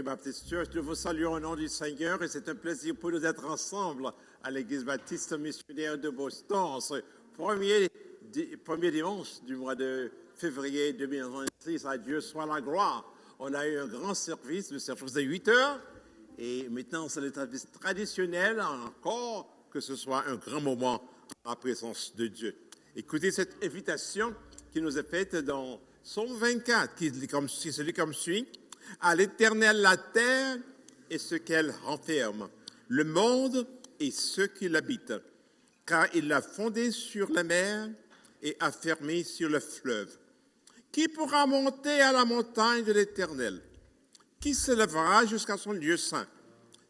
Baptist Church. Nous vous saluons au nom du Seigneur et c'est un plaisir pour nous d'être ensemble à l'Église baptiste missionnaire de Boston. Ce premier dimanche du mois de février 2026. À Dieu soit la gloire. On a eu un grand service, le service de 8 heures et maintenant c'est le service traditionnel encore que ce soit un grand moment en présence de Dieu. Écoutez cette invitation qui nous est faite dans Psaume 24 qui se lit comme suit. À l'Éternel la terre et ce qu'elle renferme, le monde et ceux qui l'habitent, car il l'a fondé sur la mer et affermi sur le fleuve. Qui pourra monter à la montagne de l'Éternel? Qui se lèvera jusqu'à son lieu saint?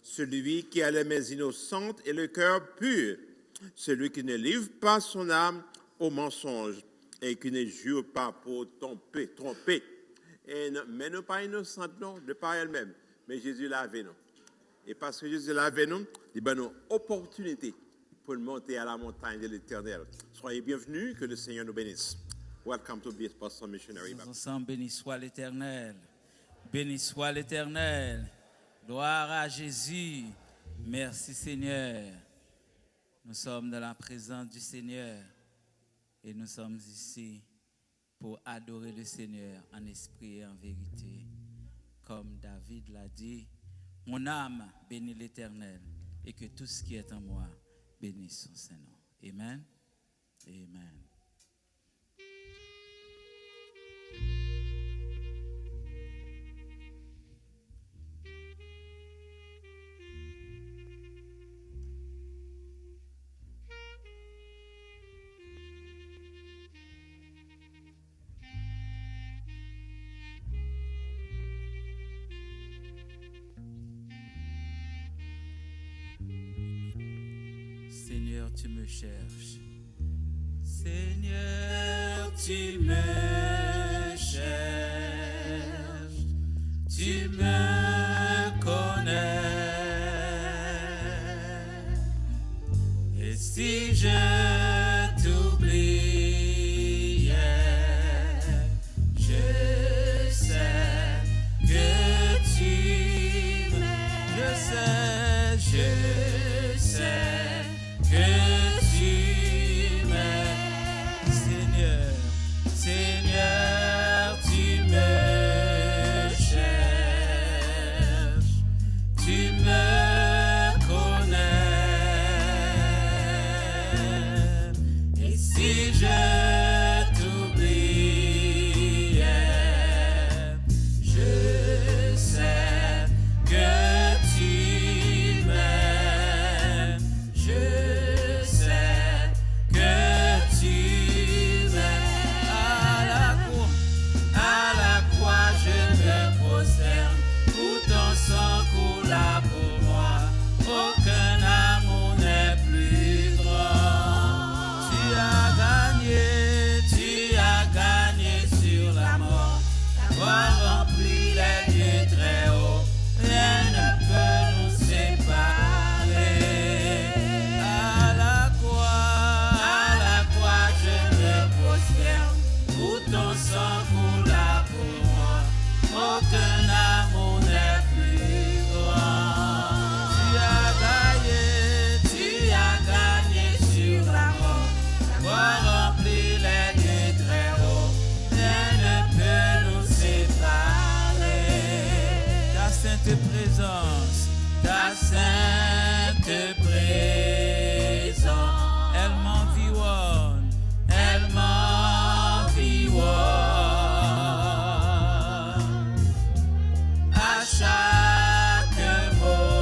Celui qui a les mains innocentes et le cœur pur, celui qui ne livre pas son âme au mensonge et qui ne jure pas pour tromper. Mais non pas innocente, non, de par elle-même. Mais Jésus l'a avec nous. Et parce que Jésus l'a avec nous, il donne une opportunité pour monter à la montagne de l'Éternel. Soyez bienvenus, que le Seigneur nous bénisse. Welcome to be Boston Missionary Baptist. Ensemble, béni soit l'Éternel. Béni soit l'Éternel. Gloire à Jésus. Merci Seigneur. Nous sommes dans la présence du Seigneur. Et nous sommes ici pour adorer le Seigneur en esprit et en vérité. Comme David l'a dit, mon âme bénit l'Éternel et que tout ce qui est en moi bénisse son Saint-Nom. Amen. Amen. Seigneur, tu me cherches. Seigneur, tu me cherches. Tu me connais. Et si je t'oubliais, je sais que tu m'aimes. Je sais que tu m'aimes, Seigneur, Seigneur, tu me cherches. sainte présence, ta sainte présence, elle m'environne, elle m'environne. À chaque moment,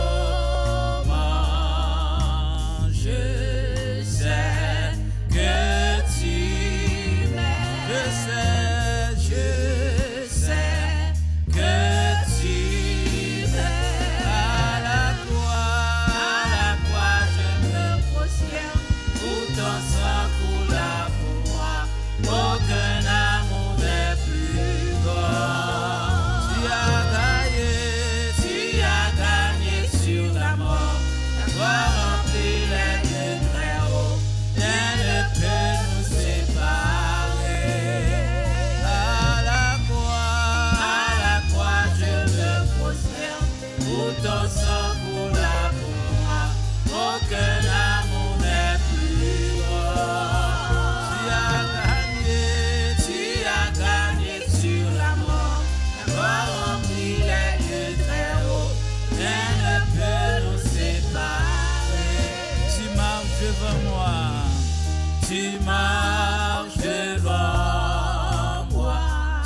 je sais que tu m'aimes. Je sais que tu m'aimes. À la croix, je me prosterne. Pour ton sang coula pour moi. Aucun amour n'est plus grand. Tu as gagné sur la mort. Ta gloire remplit les lieux très hauts. Rien ne peut nous séparer. À la croix, je me prosterne. Pour ton sang coula pour moi. Aucun amour n'est plus grand. Tu as gagné sur la mort. Ta gloire remplit les lieux très hauts. Rien ne peut nous séparer. Tu marches devant moi. Tu marches devant moi.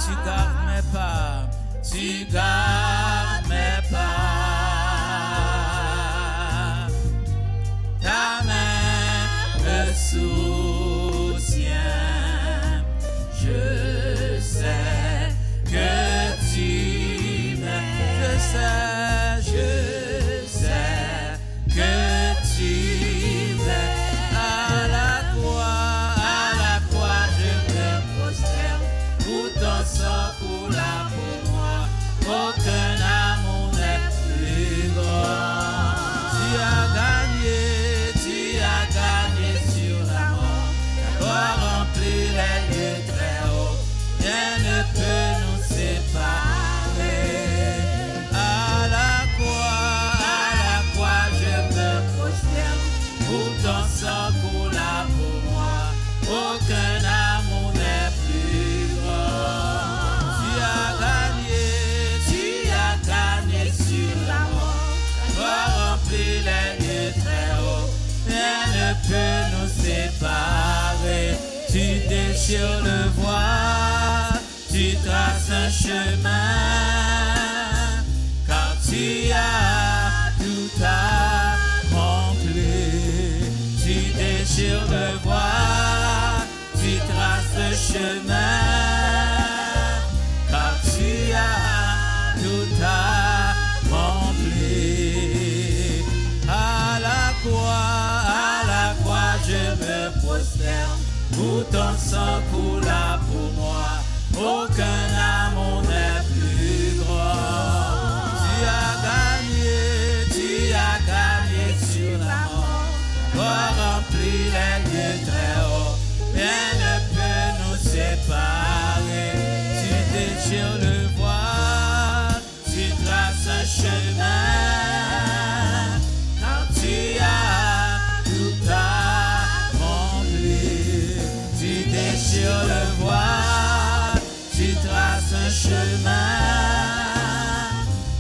Tu gardes mes pas. Tu gardes mes pas. Ta main me soutient. Je sais que tu m'aimes. Je sais que tu m'aimes. À la croix, je me prosterne. Pour ton sang coula pour moi. Aucun amour n'est plus grand. Tu as gagné sur la mort. Ta gloire remplit les lieux très hauts. Rien ne peut nous séparer. À la croix, je me prosterne. Pour ton sang coula pour moi. Aucun amour n'est plus grand. Tu as gagné sur la mort. Ta gloire remplit les lieux très hauts. Rien ne peut nous séparer. Tu déchires le voile, tu traces un chemin, car tu as tout accompli. Tu déchires le voile, tu traces le chemin, car tu as tout accompli. À la croix, je me prosterne. Pour ton sang coula pour moi. Aucun amour n'est plus grand. Tu as gagné sur la mort. Gloire remplit les lieux très hauts. Rien ne peut nous séparer. Tu déchires le voile, tu traces un chemin, car tu as tout accompli. Tu déchires le voile, tu traces un chemin,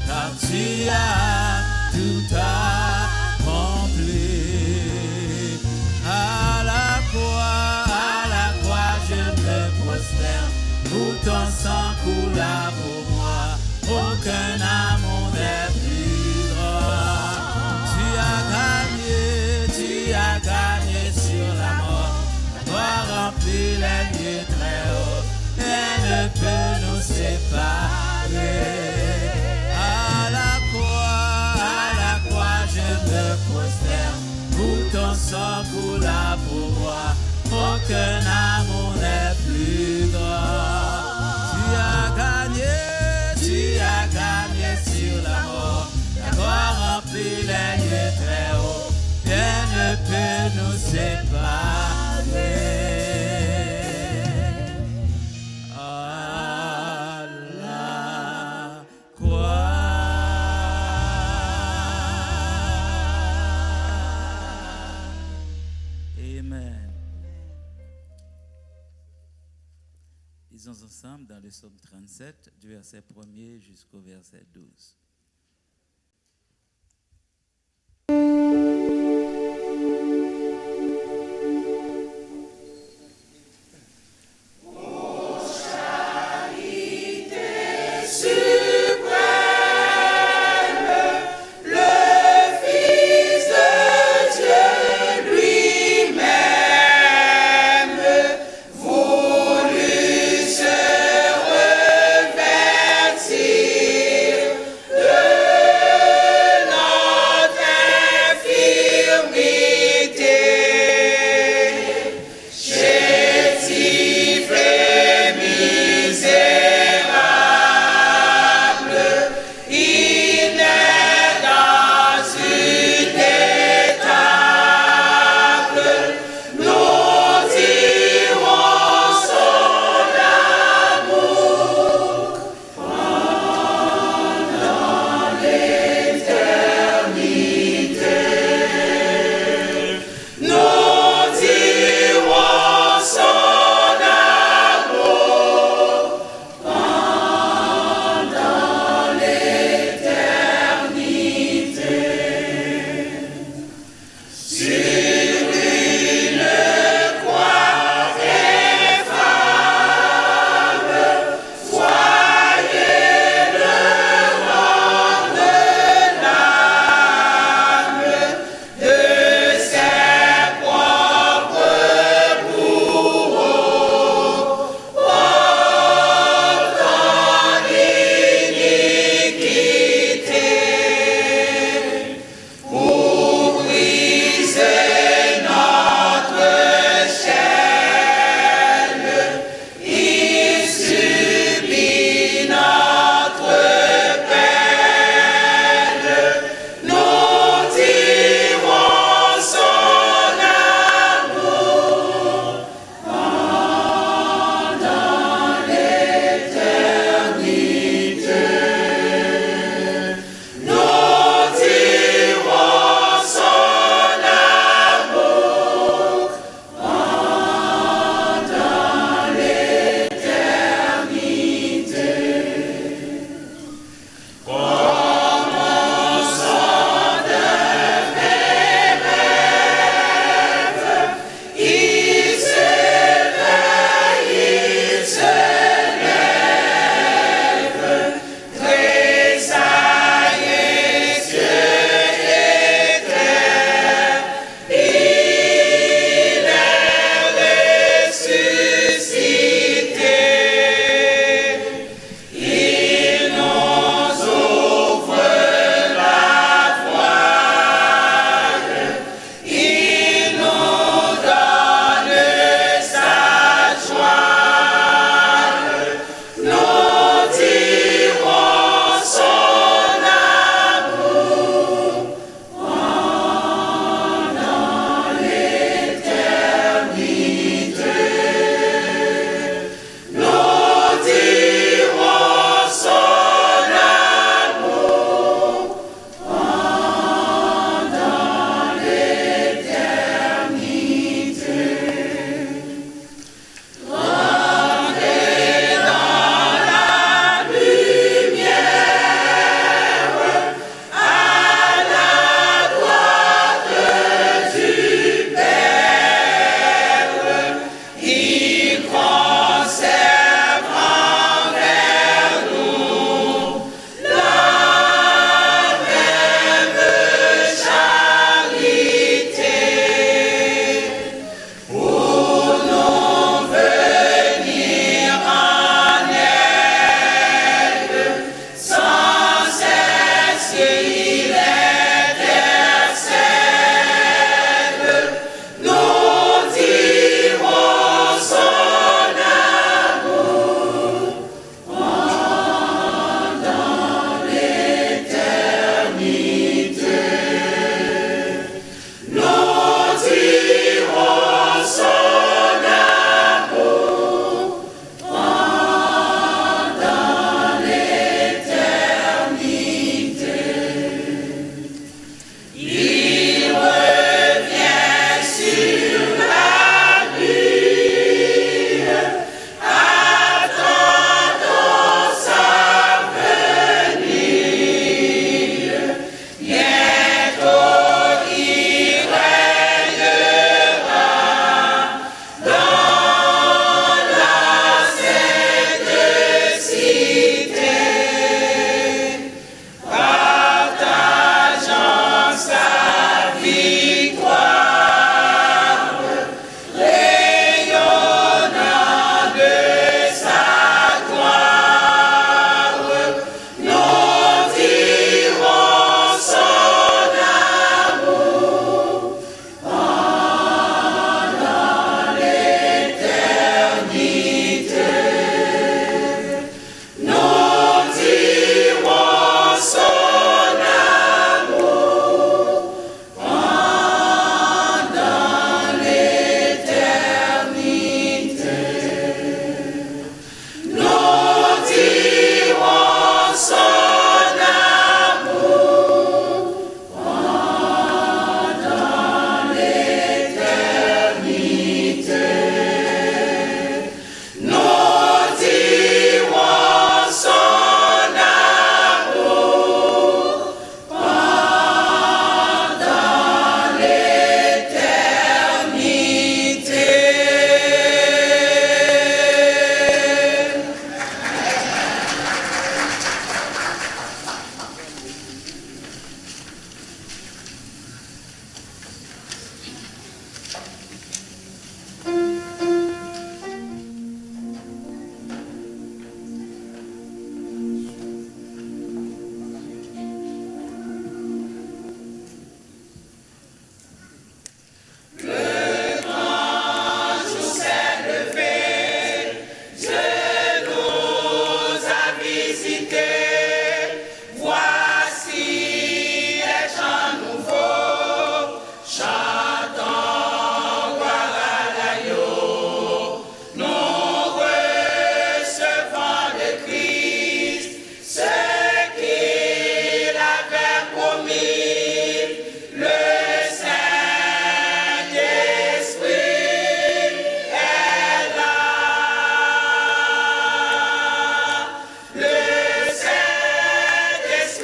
car tu as tout accompli. À la croix, je me prosterne. Pour ton sang coula pour moi. Aucun amour n'est plus grand. Tu as gagné sur la mort. Ta gloire remplit les lieux très hauts. Rien ne peut nous séparer. À la croix, je me prosterne. Pour ton sang coula pour moi. Aucun amour n'est plus grand. Tu as gagné sur la mort. Ta gloire remplit les lieux très hauts. Rien ne peut nous séparer. À la croix. Amen. Lisons ensemble dans le psaume 37, du verset 1er jusqu'au verset 12. Il nous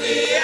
Que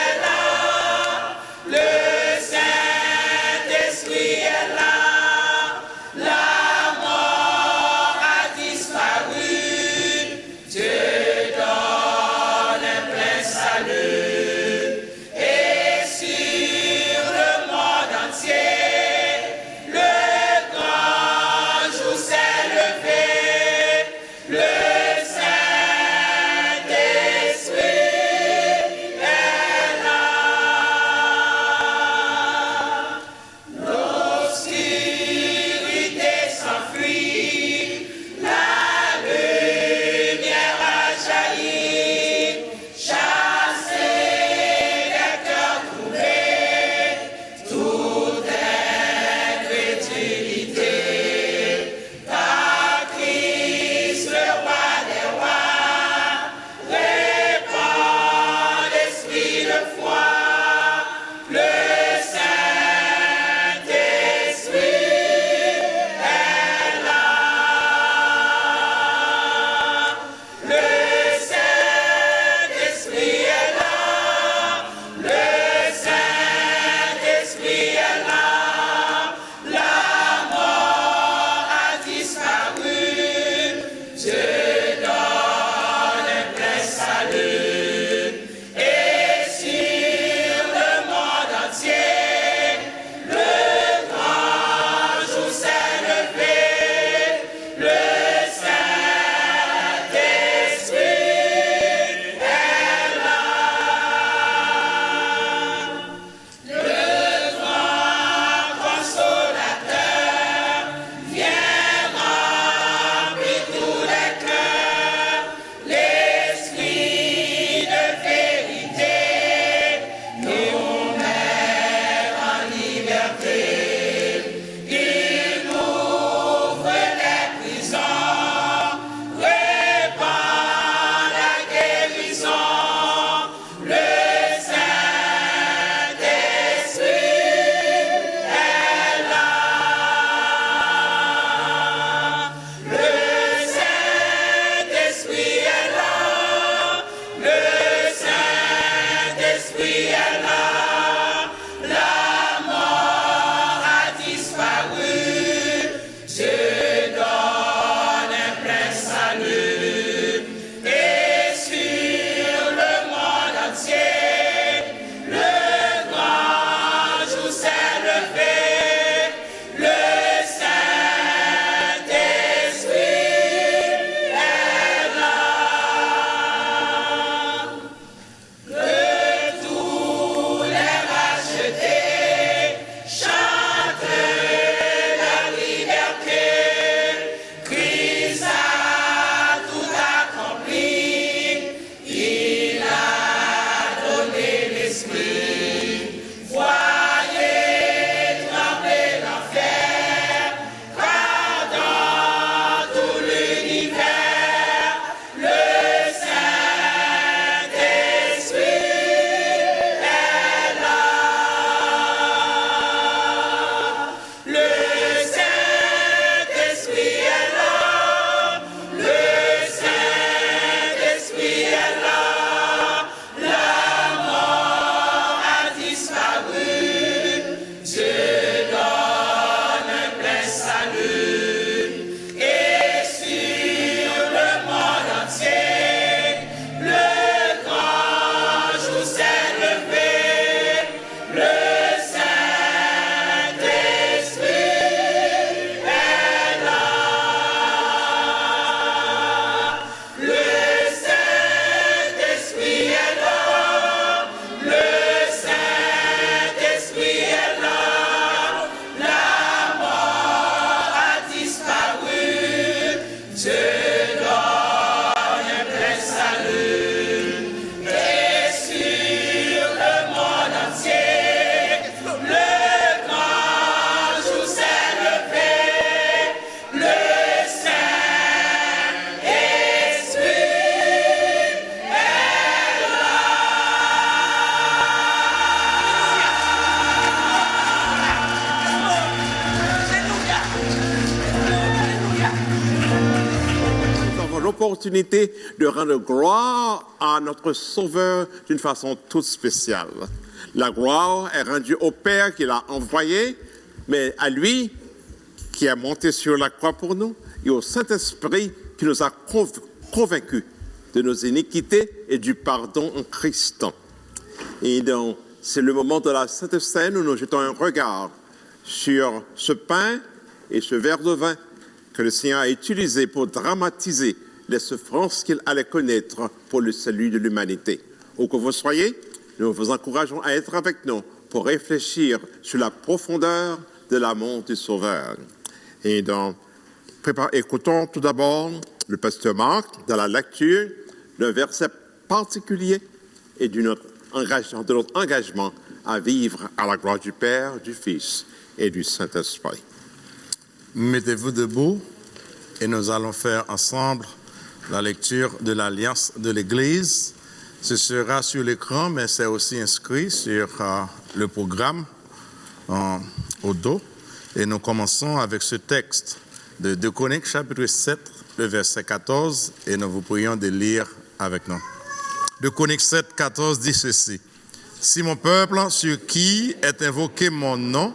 tout l'opportunité de rendre gloire à notre Sauveur d'une façon toute spéciale. La gloire est rendue au Père qui l'a envoyé, mais à lui qui est monté sur la croix pour nous, et au Saint-Esprit qui nous a convaincus de nos iniquités et du pardon en Christ. Et donc, c'est le moment de la Sainte Seine où nous jetons un regard sur ce pain et ce verre de vin que le Seigneur a utilisé pour dramatiser les souffrances qu'il allait connaître pour le salut de l'humanité. Où que vous soyez, nous vous encourageons à être avec nous pour réfléchir sur la profondeur de l'amour du Sauveur. Et donc, écoutons tout d'abord le pasteur Marc dans la lecture d'un verset particulier et de notre engagement à vivre à la gloire du Père, du Fils et du Saint-Esprit. Mettez-vous debout et nous allons faire ensemble la lecture de l'Alliance de l'Église. Ce sera sur l'écran, mais c'est aussi inscrit sur le programme au dos. Et nous commençons avec ce texte de 2 Chroniques, chapitre 7, le verset 14, et nous vous prions de lire avec nous. 2 Chroniques 7, 14 dit ceci. « Si mon peuple, sur qui est invoqué mon nom,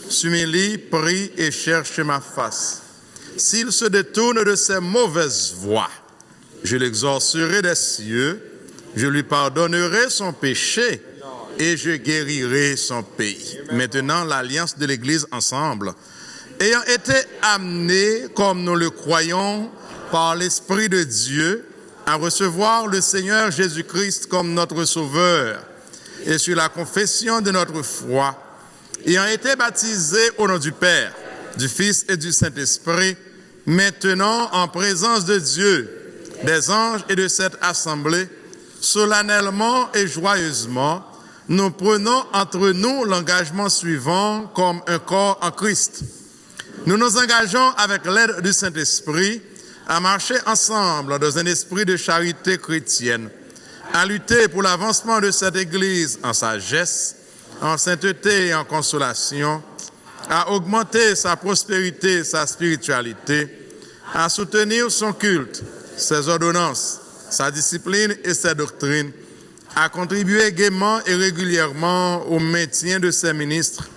s'humilie, prie et cherche ma face, s'il se détourne de ses mauvaises voies, je l'exaucerai des cieux, je lui pardonnerai son péché et je guérirai son pays. » Maintenant, l'alliance de l'Église ensemble, ayant été amenée, comme nous le croyons, par l'Esprit de Dieu, à recevoir le Seigneur Jésus-Christ comme notre Sauveur, et sur la confession de notre foi, ayant été baptisés au nom du Père, du Fils et du Saint-Esprit, maintenant en présence de Dieu, des anges et de cette assemblée, solennellement et joyeusement, nous prenons entre nous l'engagement suivant comme un corps en Christ. Nous nous engageons avec l'aide du Saint-Esprit à marcher ensemble dans un esprit de charité chrétienne, à lutter pour l'avancement de cette Église en sagesse, en sainteté et en consolation, à augmenter sa prospérité, sa spiritualité, à soutenir son culte, ses ordonnances, sa discipline et ses doctrines, à contribuer gaiement et régulièrement au maintien de ses ministres,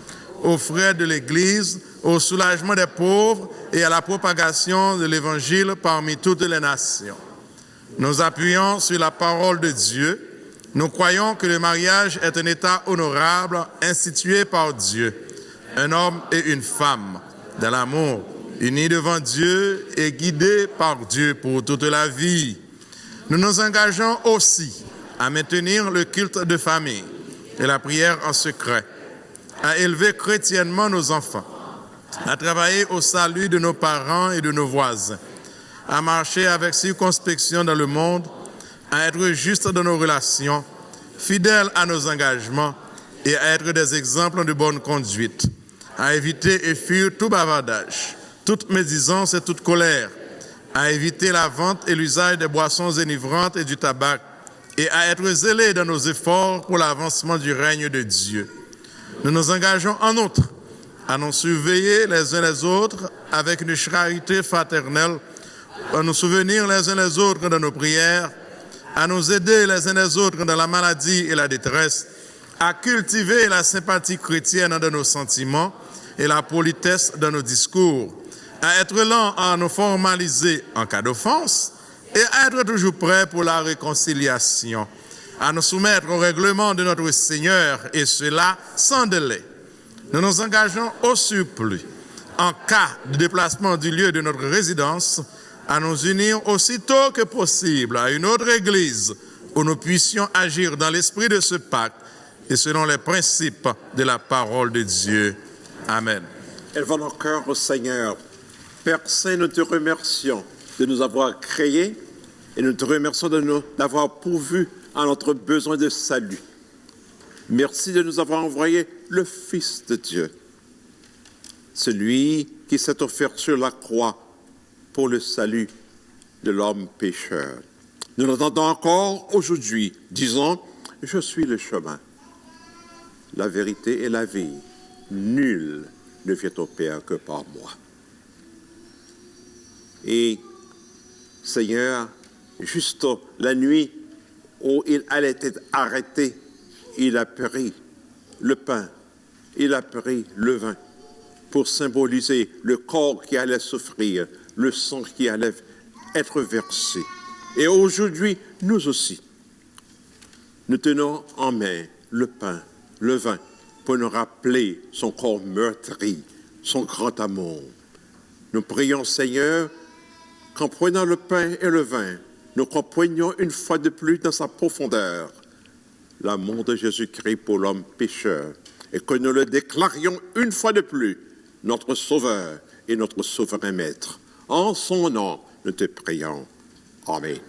aux frais de l'Église, au soulagement des pauvres et à la propagation de l'Évangile parmi toutes les nations. Nous appuyons sur la parole de Dieu. Nous croyons que le mariage est un état honorable institué par Dieu, un homme et une femme, dans l'amour, unis devant Dieu et guidés par Dieu pour toute la vie. Nous nous engageons aussi à maintenir le culte de famille et la prière en secret, à élever chrétiennement nos enfants, à travailler au salut de nos parents et de nos voisins, à marcher avec circonspection dans le monde, à être justes dans nos relations, fidèles à nos engagements et à être des exemples de bonne conduite, à éviter et fuir tout bavardage, toute médisance et toute colère, à éviter la vente et l'usage des boissons enivrantes et du tabac, et à être zélés dans nos efforts pour l'avancement du règne de Dieu. Nous nous engageons en outre à nous surveiller les uns les autres avec une charité fraternelle, à nous souvenir les uns les autres dans nos prières, à nous aider les uns les autres dans la maladie et la détresse, à cultiver la sympathie chrétienne dans nos sentiments et la politesse dans nos discours, à être lents à nous formaliser en cas d'offense et à être toujours prêts pour la réconciliation, à nous soumettre au règlement de notre Seigneur et cela sans délai. Nous nous engageons au surplus, en cas de déplacement du lieu de notre résidence, à nous unir aussitôt que possible à une autre Église où nous puissions agir dans l'esprit de ce pacte et selon les principes de la parole de Dieu. Amen. Élevons nos cœurs au Seigneur. Père Saint, nous te remercions de nous avoir créés et nous te remercions d'avoir pourvu à notre besoin de salut. Merci de nous avoir envoyé le Fils de Dieu, celui qui s'est offert sur la croix pour le salut de l'homme pécheur. Nous l'entendons encore aujourd'hui, disant « Je suis le chemin, la vérité et la vie. Nul ne vient au Père que par moi. » Et Seigneur, juste la nuit où il allait être arrêté, il a pris le pain, il a pris le vin pour symboliser le corps qui allait souffrir, le sang qui allait être versé. Et aujourd'hui, nous aussi, nous tenons en main le pain, le vin, pour nous rappeler son corps meurtri, son grand amour. Nous prions, Seigneur, qu'en prenant le pain et le vin, nous comprenions une fois de plus dans sa profondeur l'amour de Jésus-Christ pour l'homme pécheur et que nous le déclarions une fois de plus notre Sauveur et notre souverain Maître. En son nom, nous te prions. Amen.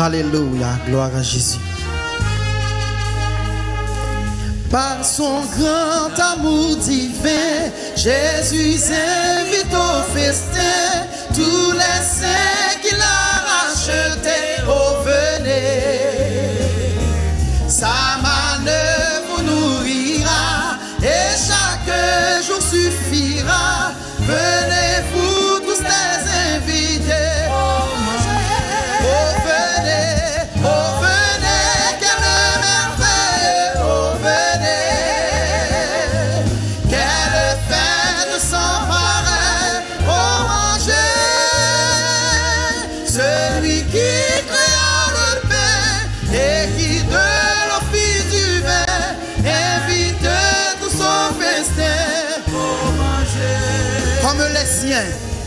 Alléluia, gloire à Jésus. Par son grand amour divin, Jésus invite au festin tous les saints qu'il a rachetés. Oh, venez, sa manœuvre nourrira et chaque jour suffira. Venez vous tous les invités.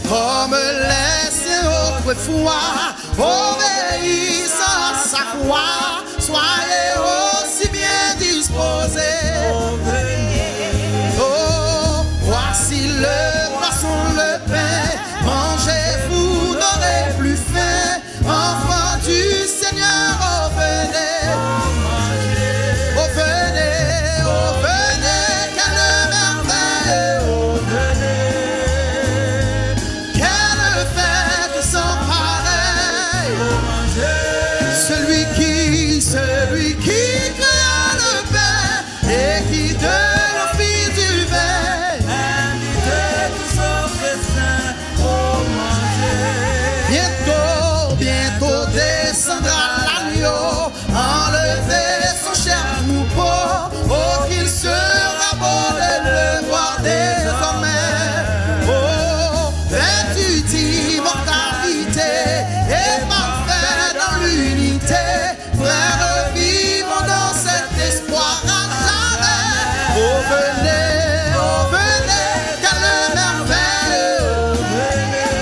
Comme les siens autrefois, obéissant à sa voix, soyez aussi bien disposés. Oh, voici le poisson, le pain, mangez, vous n'aurez plus faim. Enfants du Seigneur, oh venez, oh venez, oh venez, quelle merveille, oh venez. Celui qui créa le pain et qui de l'eau fit du vin, invitez tous au festin pour manger. Bientôt descendra l'agneau, enlever son cher troupeau. Oh, qu'il sera beau de le voir désormais. Oh, vêtu d'immortalité et parfait dans l'unité. Frères, vivons dans cet espoir à jamais. Oh venez, quelle merveille. Oh venez,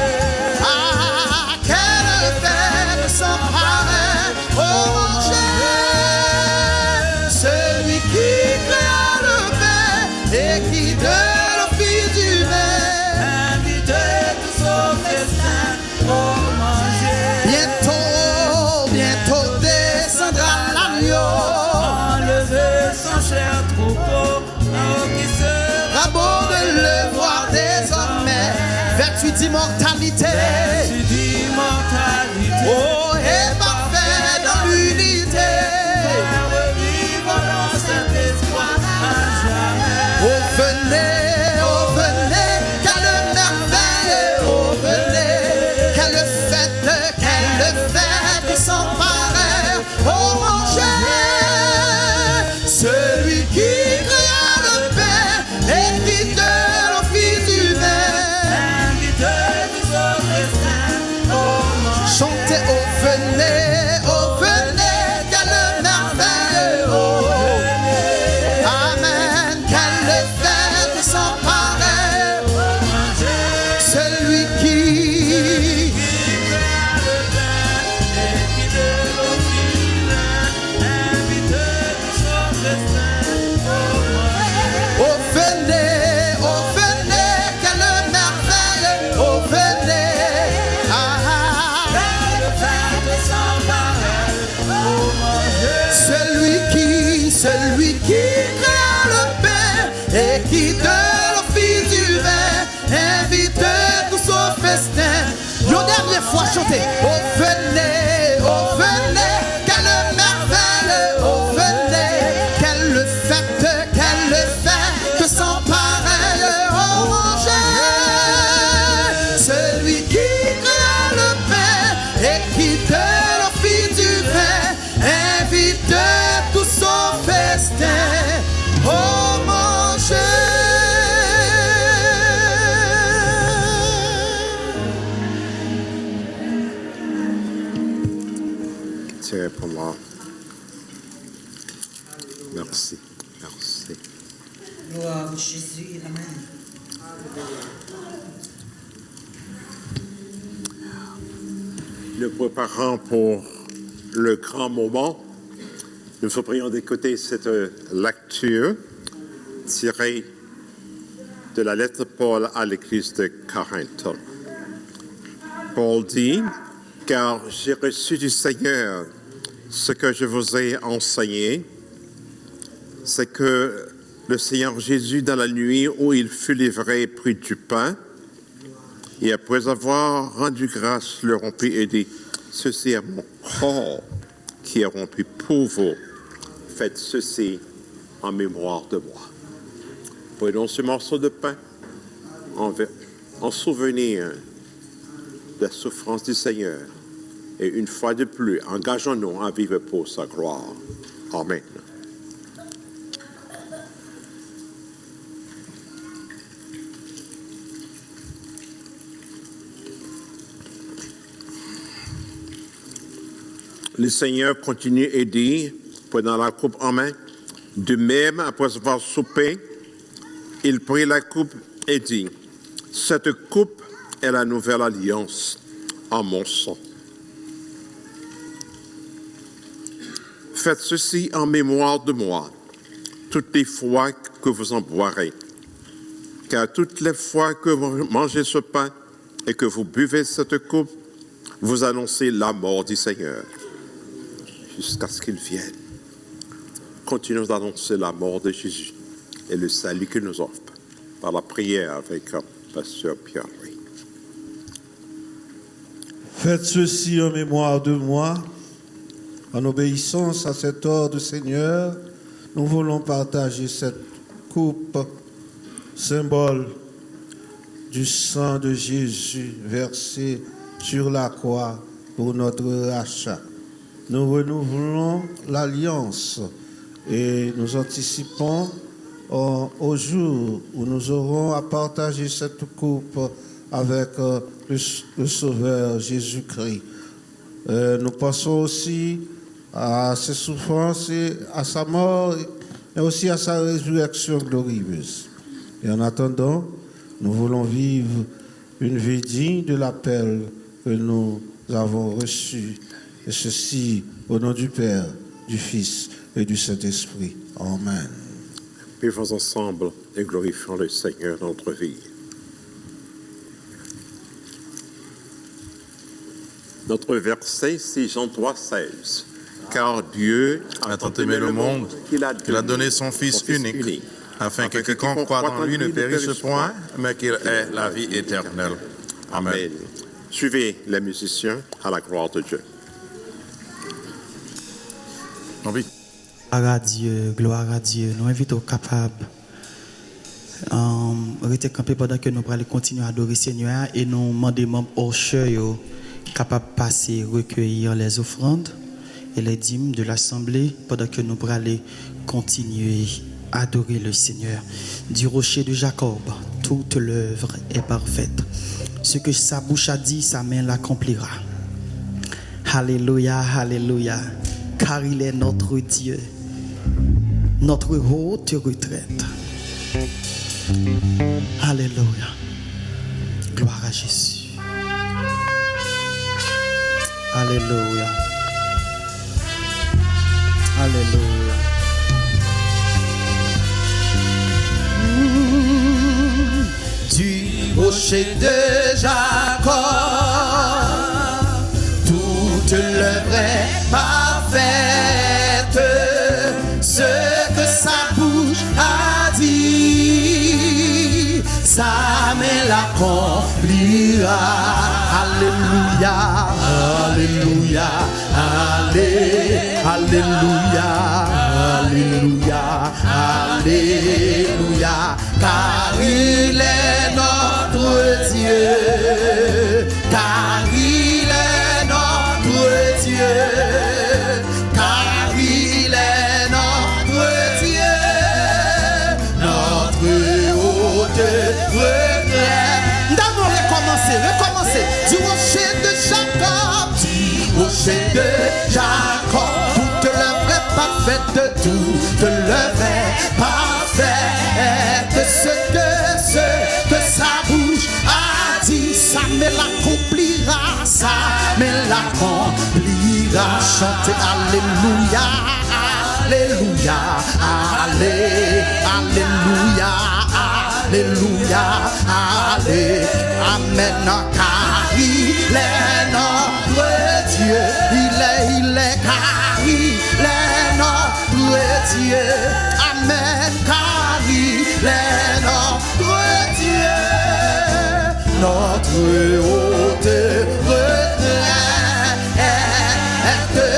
ah, quelle fête sans pareil. Oh manger, celui qui créa le pain et qui de l'eau fit du vin, invitez tous au festin pour manger. Bientôt descendra l'agneau, enlever son cher troupeau. Oh, qui sera beau de le voir désormais. Vertu d'immortalité, oh, et parfait dans l'unité. Revivons dans cet espoir à jamais. Oh venez, quelle merveille. Oh venez, quelle fête sans pareil. Oh manger, celui qui créa le pain et qui de l'eau fit du vin, invitez tous au festin. chanter. Oh venez, quelle merveille. Oh venez, quelle fête sans pareil. Oh mangez, celui qui créa le pain et qui de la fille du vin invite tous au festin. Oh mangez. Tiens pour moi. Merci. Merci. Gloire à Jésus. Amen. Nous préparons pour le grand moment. Nous vous prions d'écouter cette lecture tirée de la lettre de Paul à l'église de Corinthe. Paul dit, « Car j'ai reçu du Seigneur ce que je vous ai enseigné, c'est que le Seigneur Jésus, dans la nuit où il fut livré, prit du pain, et après avoir rendu grâce, le rompit et dit, « Ceci est mon corps qui est rompu pour vous. Faites ceci en mémoire de moi. » Prenons ce morceau de pain en souvenir de la souffrance du Seigneur. Et une fois de plus, engageons-nous à vivre pour sa gloire. Amen. Le Seigneur continue et dit, prenant la coupe en main, de même, après avoir soupé, il prit la coupe et dit, « Cette coupe est la nouvelle alliance en mon sang. Faites ceci en mémoire de moi, toutes les fois que vous en boirez. Car toutes les fois que vous mangez ce pain et que vous buvez cette coupe, vous annoncez la mort du Seigneur, jusqu'à ce qu'il vienne. » Continuons d'annoncer la mort de Jésus et le salut qu'il nous offre par la prière avec Pasteur Pierre. Faites ceci en mémoire de moi. En obéissance à cet ordre, Seigneur, nous voulons partager cette coupe, symbole du sang de Jésus versé sur la croix pour notre rachat. Nous renouvelons l'alliance et nous anticipons au jour où nous aurons à partager cette coupe avec le Sauveur Jésus-Christ. Nous pensons aussi à ses souffrances et à sa mort, et aussi à sa résurrection glorieuse. Et en attendant, nous voulons vivre une vie digne de l'appel que nous avons reçu. Et ceci au nom du Père, du Fils et du Saint-Esprit. Amen. Vivons ensemble et glorifions le Seigneur dans notre vie. Notre verset, c'est Jean 3,16. Car Dieu a tant aimé le monde qu'il a donné son Fils unique, afin que quiconque croit en lui ne périsse point, mais qu'il ait la vie éternelle. Amen. Amen. Suivez les musiciens à la gloire de Dieu. Oui. Gloire à Dieu. Nous invitons capables rester campés pendant que nous allons continuer à adorer le Seigneur et nous demandons membres au chœur capables de passer, recueillir les offrandes et les dîmes de l'assemblée pendant que nous allons continuer à adorer le Seigneur. Du rocher de Jacob, toute l'œuvre est parfaite. Ce que sa bouche a dit, sa main l'accomplira. Alléluia, alléluia. Car il est notre Dieu, notre haute retraite. Alléluia. Gloire à Jésus. Alléluia. Alléluia. Du rocher de Jacob, toute l'œuvre est parfaite. Ce que sa bouche a dit, sa main l'accomplira. Alléluia. Alléluia, Alléluia, Alléluia, car il est notre Dieu, car il est notre Dieu, car il est notre Dieu, notre haute retraite. D'abord recommencer, du rocher de Jacob, rocher de Jacob, toute l'œuvre est parfaite, toute l'œuvre est parfaite, ce que sa bouche a dit, ça me l'accomplira, ça me l'accomplira. Chantez Alléluia, Alléluia, Alléluia, Alléluia, Alléluia, Amen, car il est notre Dieu, il est, car il est notre Dieu, Amen, car il est notre Dieu, notre haute retraite,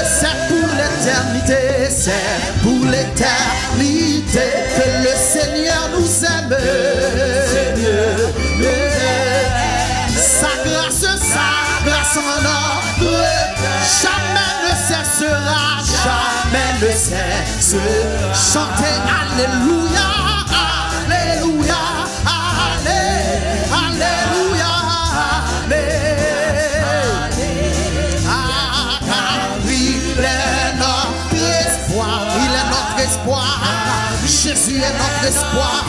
c'est pour l'éternité, c'est pour l'éternité que le Seigneur nous aime. Sa grâce en notre jamais ne cessera, jamais ne cesse. Chantez Alléluia, Alléluia, Alléluia, Jésus est notre espoir,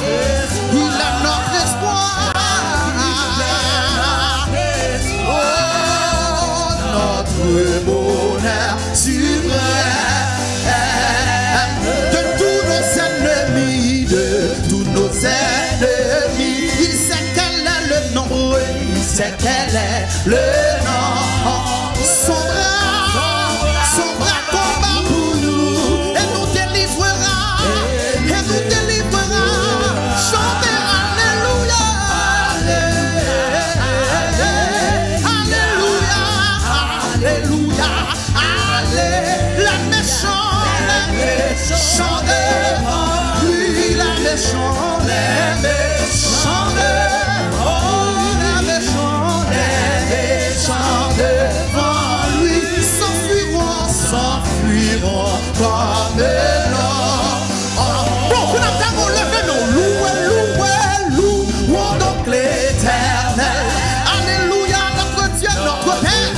il est notre espoir. Oh, notre bonheur suprême, de tous nos ennemis, il sait quel est le nom, il sait quel est le nom. Son bras combat pour nous et nous délivrera, Chantez Alléluia, Alléluia, Alléluia, Alléluia. Les méchants devant lui, les méchants devant lui s'enfuiront comme l'or. Bon, vous n'entendez, levez-nous, louons donc l'Éternel. Alléluia, notre Dieu, notre Père.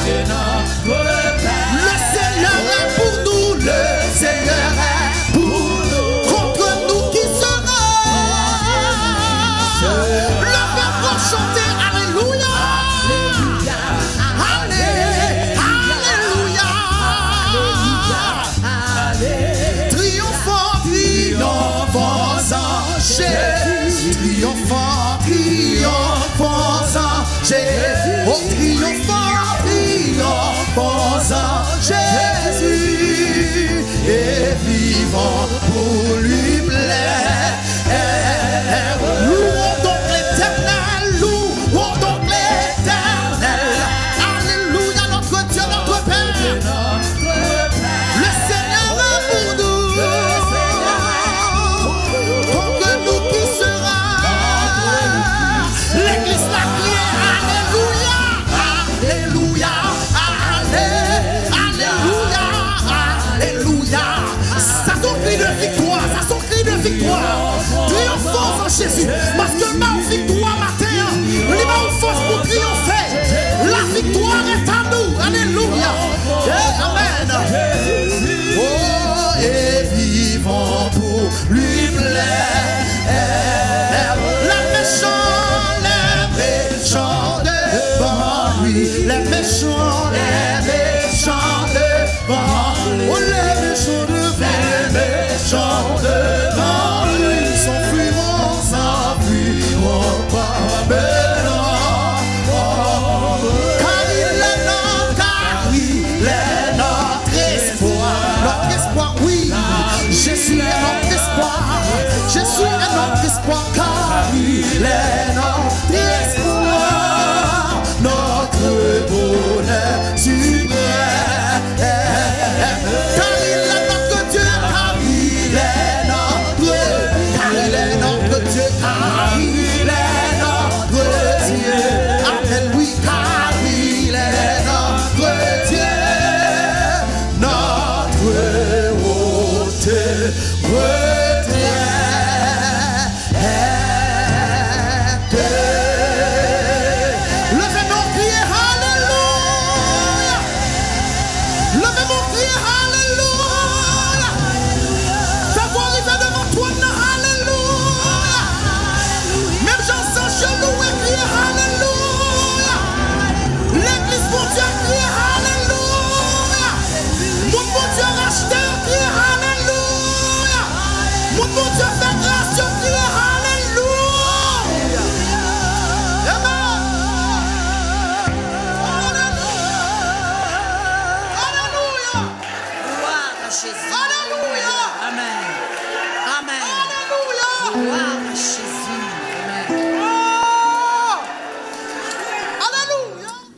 Le Seigneur est pour nous, le Seigneur est pour nous. Contre nous qui sera? Le peuple va chanter Alléluia. Triomphant en Jésus, oh triomphant en Jésus, et vivant pour lui plaire. Louons donc l'Éternel, louons donc l'Éternel. Alléluia, notre Dieu, notre Père. Le Seigneur est pour nous. Contre nous qui sera? L'église l'a crié, Alléluia, Alléluia, Alléluia, Alléluia. Ça son cri de victoire, Triomphons en Jésus, parce que ma victoire matin, il m'a une force pour triompher. La victoire est à nous, Alléluia, Amen. Oh, et vivons pour lui plaire. Les méchants devant lui, les méchants devant lui, oh les méchants devant lui, s'enfuiront comme l'or. Car il est notre espoir, oui, Jésus est notre espoir, car il est notre espoir, notre bonheur suprême.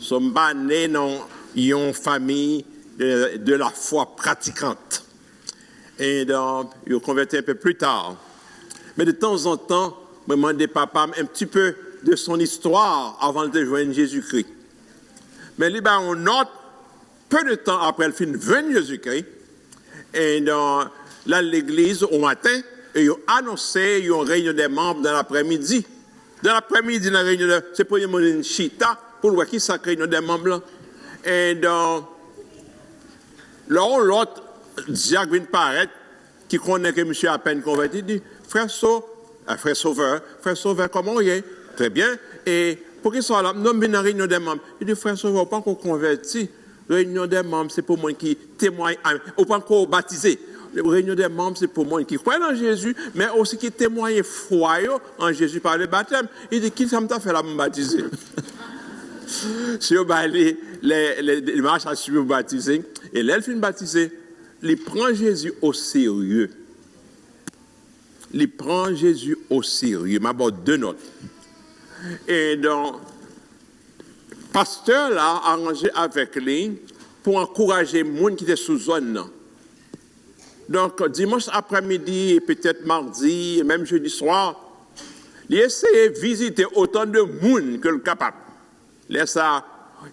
Sommes pas nés dans une famille de la foi pratiquante. Et donc, ils ont converti un peu plus tard. Mais de temps en temps, je me demandais papa un petit peu de son histoire avant de joindre Jésus-Christ. Mais là, on note, peu de temps après le fin de Jésus-Christ, et dans l'église au matin, ils ont annoncé une réunion des membres dans l'après-midi. Dans l'après-midi, la réunion, c'est pour une chita, pour voir qui ça réunion des membres là. Et donc, l'autre, Jacques vient paraître, qui connaît que monsieur à peine converti, dit, frère Sauveur, comment il est? Très bien. Et pour qu'il soit là, non, mais dans la réunion des membres. Il dit, frère Sauveur, pas encore converti. Réunion des membres, c'est pour moi qui témoigne, ou pas encore baptisé. La réunion des membres, c'est pour moi qui croit en Jésus, mais aussi qui témoigne foi en Jésus par le baptême. Il dit, qui ça m'a fait là me baptiser? Si on va les marches à suivre baptiser, et l'elfine baptisé, il prend Jésus au sérieux. Il prend Jésus au sérieux. Mais bon, deux notes. Et donc, pasteur là a arrangé avec lui pour encourager les gens qui étaient sous zone. Donc, dimanche après-midi, et peut-être mardi, et même jeudi soir, il essayait de visiter autant de monde que le capable. Laisse ça,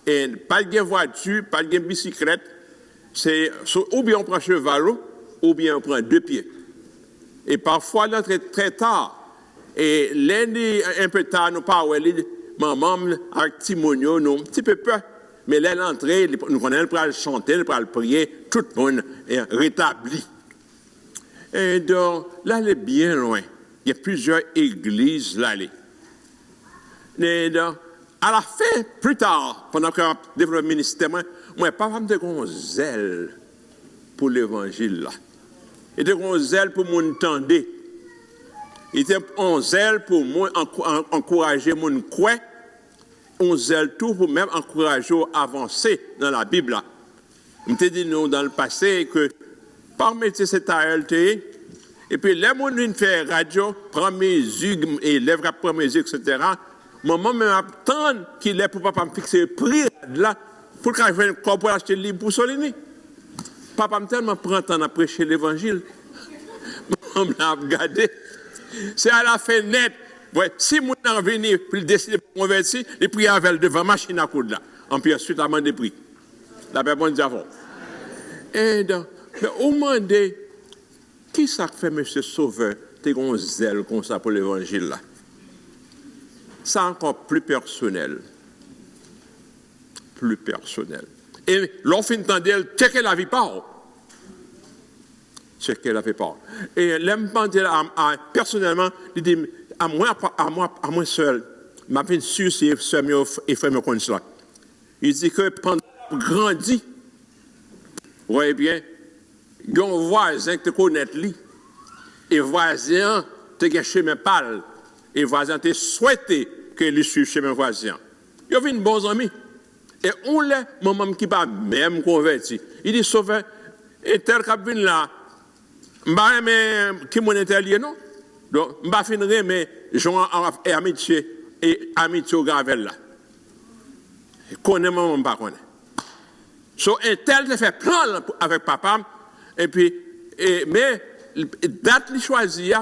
et pas de voiture, pas de bicyclette, c'est ou bien on prend cheval, ou bien on prend deux pieds. Et parfois, on entre très tard. Et lundi, un peu tard, nous parlons, maman, avec Timonio, nous, un petit peu peur. Mais là, l'entrée, nous connaissons pour chanter, pour prier, tout le monde est rétabli. Et donc, là, elle est bien loin. Il y a plusieurs églises là. Et donc, à la fin, plus tard, pendant qu'on a développé le ministère, moi, pas vraiment de grand zèle pour l'évangile là. Il était un zèle pour mon tendre. Il était un zèle pour moi encourager mon croix. Un zèle tout pour même encourager à avancer dans la Bible là. On t'a dit nous dans le passé que parmi cette ALT, et puis les gens qui font radio, prend mesure et lèvres à prendre mesure, etc. Maman m'attend qu'il est pour papa me fixer le prix là pour qu'il vienne pour acheter le livre pour Solini. Papa me tellement prend temps à prêcher l'évangile. On m'a regardé. C'est à la fenêtre. Ouais, si mon en venir pour décider de convertir, il prie avec devant machine à coudre là. En puis ensuite à des prix. La paix bonne avant. Et donc, mais au moment de qui ça fait monsieur Sauveur, t'es un zèle comme ça pour l'évangile là. C'est encore plus personnel. Plus personnel. Et l'enfant entendait, checker la vie pas. Checker la vie pas. Et l'aime personnellement, il dit, à moi seul, m'a fait sûr si soeur et frère me connaissent cela. Il dit que pendant grandi, vous voyez bien, il y a un voisin qui te connaît lui, et voisin te gâché mes pâles, et voisin te souhaité que lui suive chez mes voisins. Il y a une bonne amie. Et on l'a, maman qui pas même converti. Il dit, Sauveur, et tel cabine là, m'ba mais qui mon intérieur non? Donc, m'ba finir mais Jean et amitié au Gravel là. Connaît maman pas connaît. So un tel te fait plan avec papa et puis mais date li choisi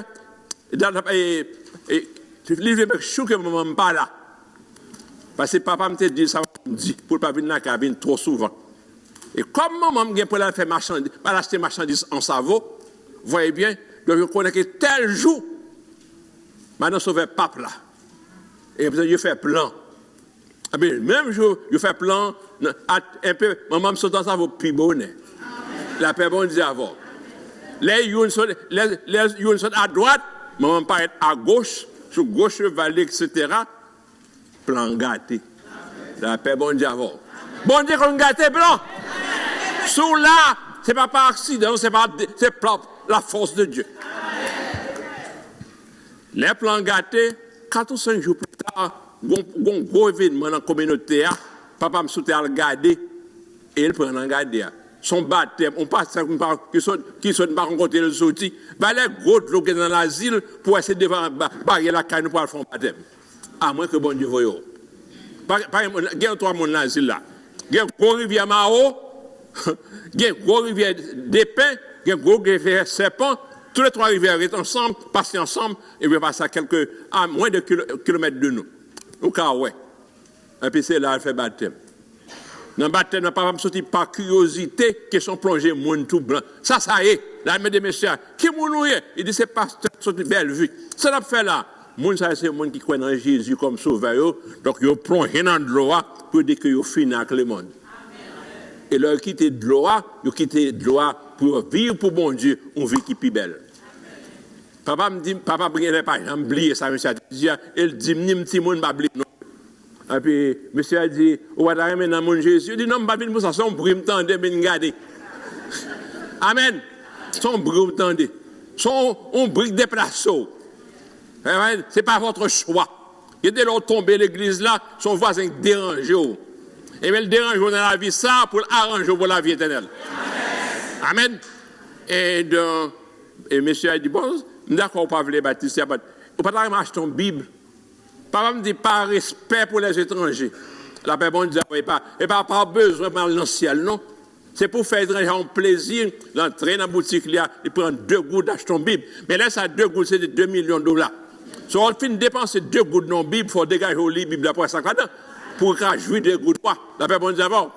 date et livre me chou que maman pas là. Parce que papa me dit ça dit pour pas venir dans la cabine trop souvent. Et comme maman vient pour la faire marchandise, pas acheter marchandises en Savo, voyez bien, donc je connais que tel jour, maintenant sauver pape là. Et puis je fais plan. Ah bien, même jour, je fais plan, un peu, maman me saute dans Savo, puis bonnet. La paix bon dit avant. Les yon sont à droite, maman paraît à gauche, sur gauche, chevalet, etc. Plan gâté. La paix bon dit avant. Bon Dieu qu'on gâté blanc. Sous là, ce n'est pas par accident, c'est la force de Dieu. Les plans gâtés, 4 ou 5 jours plus tard, un gros événement dans la communauté, papa me souhaitait à le garder et il prend un garder. Son baptême, on passe qui sont pas rencontrés le sorti, va les gros de l'eau dans l'asile pour essayer de barrer la canne pour faire un baptême. À moins que bon Dieu voyou. Il y a 3 mondes dans l'asile là. Il y a une grosse rivière Mao, il y a une grosse rivière d'Épin, il y a une grosse rivière Serpent. Tous les 3 rivières sont ensemble, passent ensemble, et puis passent à moins de kilomètres de nous. Au cas où. Et puis c'est là qu'elle fait baptême. Dans le baptême, papa me sorti par curiosité, qui sont plongés monde tout blanc. Ça y est, la main des messieurs, qui moun est? Il dit c'est pasteur, c'est une belle vue. Ça l'a fait là. Moun ça c'est monde qui croit dans Jésus comme sauveur, donc ils plongent dans l'eau pour dire qu'ils finissent avec le monde. Et leur quitter de l'eau, ils quittent de l'eau pour vivre pour bon Dieu, une vie qui est plus belle. Papa me dit, papa ne pas oublier ça, monsieur. Il dit, ni petit monde pas oublier. Et puis, monsieur a dit, on va t'arrêter dans mon Jésus. Il dit, non, je ne vais pas venir pour ça, son bruit me tendait, mais regarder. Amen. Son bruit me tendait. Son bruit déplacé. Ce n'est pas votre choix. Il était là tombé l'église là, son voisin dérangé. Et bien, le dérange dans la vie, ça, pour arranger pour la vie éternelle. Amen. Et monsieur a dit, bon, d'accord, on ne peut pas les baptiser. On ne peut pas acheter une Bible. Papa me dit, par respect pour les étrangers. La paix bon Dieu, et pas besoin de aller dans le ciel, non. C'est pour faire étranger un plaisir, d'entrer dans la boutique, il prend 2 gouttes d'acheter une Bible. Mais là, ça 2 gouttes, c'est de $2 millions. Si on finit de dépenser 2 gouttes dans la Bible, il faut dégager la Bible après ça, pour jouir 2 gouttes. La paix bon Dieu, avant.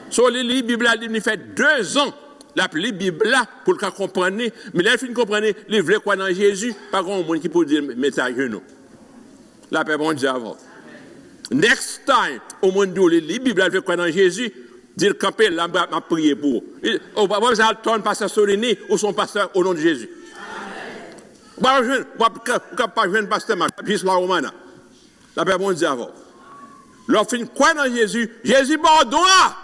Sur les livres, la Bible, il fait 2 ans. La Bible là, pour le comprendre, mais là, il finit de comprendre, il veut quoi dans Jésus, pas grand monde qui peut dire, mettez à genoux. La paix bon Dieu avant. Next time, au monde où les Bible, elle veut quoi dans Jésus, dit le camper, là, m'a prié pour. On va voir ça, ton pasteur Solini ou son pasteur au nom de Jésus. On va pas jouer un pasteur, juste la romana. La paix bon Dieu avant. Leur fin quoi dans Jésus? Jésus bon droit.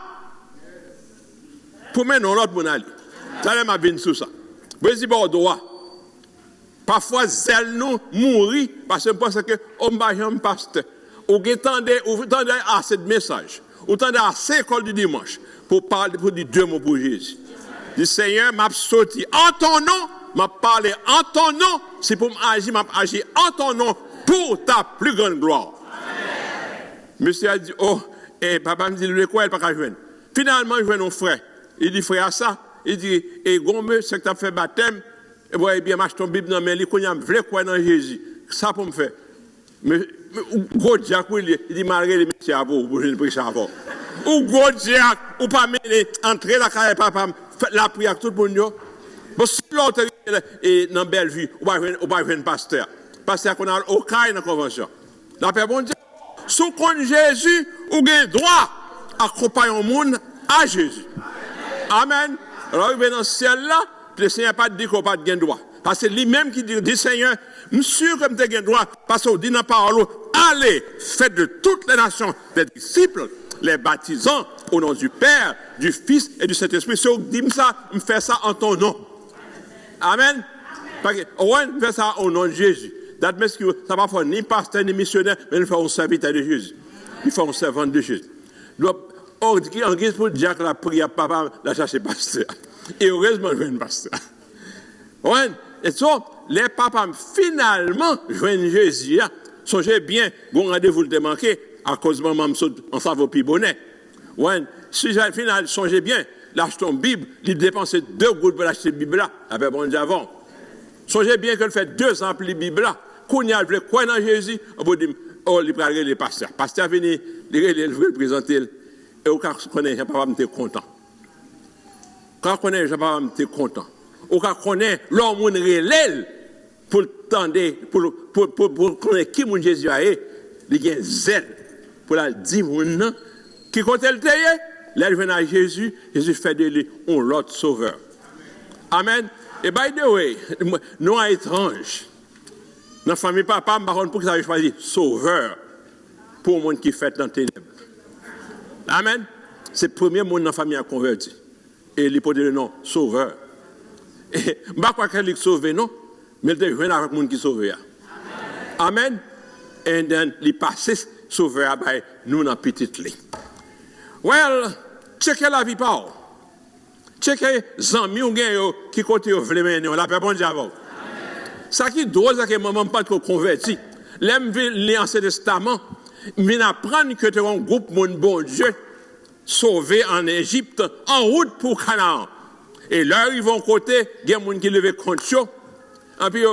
Pour mener l'autre mon ali. Ça m'a bien sous ça. Jésus bon droit. Parfois, zèle nous mourir parce que pense que on va un pasteur. Ou attendez assez de messages. Ou attendez assez l'école du dimanche pour parler, pour dire 2 mots pour Jésus. Le Seigneur m'a sorti en ton nom, m'a parlé en ton nom. C'est pour m'agir, m'a agi en ton nom pour ta plus grande gloire. Monsieur a dit, oh, et papa me dit, le quoi, elle pas qu'à joindre. Finalement, je vois nos frères. Il dit, frère, ça. Il dit, et gomme, c'est que tu as fait baptême. Et voyez bien, je tombe Bible dans mes livres, il y a un vrai quoi dans Jésus. Ça pour me faire. Mais, gros Jack, il dit, malgré les métiers à vous, je ne prie ça avant. Ou gros Jack, ou pas entrer la carrière papa, la prière tout le monde. Bon, si l'autre est dans Bellevue, ou pas un pasteur. Pasteur qu'on a au cas dans la convention. La paix bon Dieu. Sous compte Jésus, ou avez droit à accompagner le monde à Jésus. Amen. Alors, il est dans le ciel là, le Seigneur n'a pas dit qu'on n'a pas de droit. Parce que c'est lui-même qui dit, Seigneur, monsieur, comme tu as droit, parce qu'on dit dans la parole, allez, faites de toutes les nations des disciples, les baptisant au nom du Père, du Fils et du Saint-Esprit. Si on dit ça, on fait ça en ton nom. Amen. Parce que, on fait ça au nom de Jésus. Ça ne va pas faire ni pasteur ni missionnaire, mais il faut un serviteur de Jésus. Il faut un servant de Jésus. Donc, en guise pour dire que la prière, papa, la chercher pasteur. Et heureusement, je viens pasteur. Ouais. Et ça, les papas, finalement, joignent Jésus. Songez bien, bon rendez-vous le manqué, à cause de maman, on s'en va au bonnet. Ouais. Si j'ai final, songez bien, l'acheter une Bible, il dépense 2 gouttes pour l'acheter la Bible là, avec bon Dieu avant. Songez bien qu'elle fait 2 ans pour la Bible là. Qu'on y a le quoi dans Jésus, on peut dire, oh, il prend les pasteurs. Pasteur venu, il veut le présenter, et au cas où on est, papa, je suis content. Quand on connaît, je suis content. Ou quand on connaît l'homme réel pour tendre, pour connaître qui mon Jésus a, il y a un zèle pour la dire qui compte le tailler, là il vient à Jésus, Jésus fait de lui un l'autre sauveur. Amen. Et by the way, nous sommes étranges. Dans la famille papa, pour que ça ait choisi sauveur pour le monde qui fait dans les ténèbres. Amen. C'est le premier monde dans la famille à converti. Et il porte le nom sauveur. Et je ne sais pas qu'il est sauvé, non, mais il est venu avec le monde qui est sauvé. Amen. Et then il passe sauveur by nous dans la petite lit. Well, checkez la vie par. Checkez les amis qui côté veulent mener, la paix bon Dieu avant. Ça qui est drôle, c'est que maman pas trop converti. L'aime l'Ancien Testament, mais apprendre que tu as un groupe mon bon Dieu sauvé en Égypte en route pour Canaan. Et là ils vont côté, il y a des gens qui lèvent contre eux. Et puis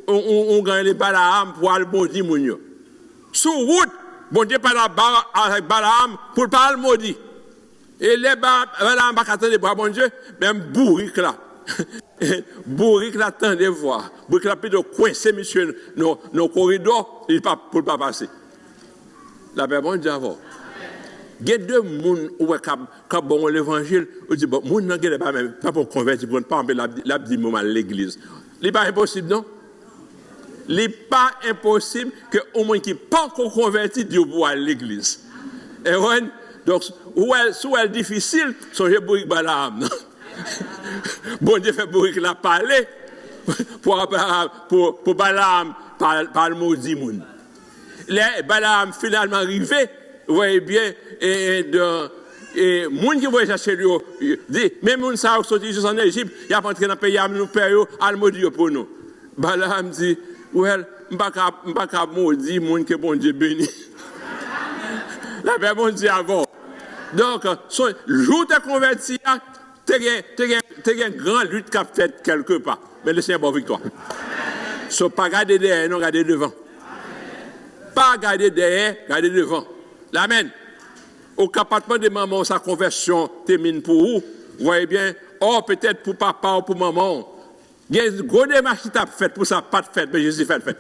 on gagne les Balaam pour aller maudire mon Dieu. Sur route, bon Dieu parle avec Balaam pour pas le maudire. Et les Balaam pas attendre pour bon Dieu, même bourrique là. Bourrique là attendez voir. Bourrique là plutôt coincé monsieur nos corridors, il pas pour pas passer. La paix bon Dieu avant. Il y a deux personnes qui ont bon l'évangile, on dit bon, moun nan gèle pas même pas pour convertir pour ne pas embêter la dit moment l'église. Il pas impossible non. Il n'est pas impossible que au moins qui pas encore converti Dieu pour aller à l'église. Et ouais, donc où est difficile, songez bourrique Balaam. Bon Dieu fait bourrique la parler pour Balaam par le maudit moun. Les Balaam finalement arrivé, vous voyez bien, et moun qui voyait chercher lui dit même moun ça sorti en Égypte, il a rentré dans le pays nous payer al maudit pour nous. Balaam dit well, m'pa maudit moun que bon Dieu béni. La paix bon Dieu avant. Donc jour de converti, t'es une grande lutte qu'a fait quelque part. Mais le Seigneur bon victoire. So pas garder derrière, non garder devant. Pas garder derrière, garder devant. Amen. Au capatement de maman, sa conversion termine pour vous. Vous voyez bien, peut-être pour papa ou pour maman. Il y a une grosse démarche qui t'a fait pour ça, pas de fête, mais Jésus fait le fait.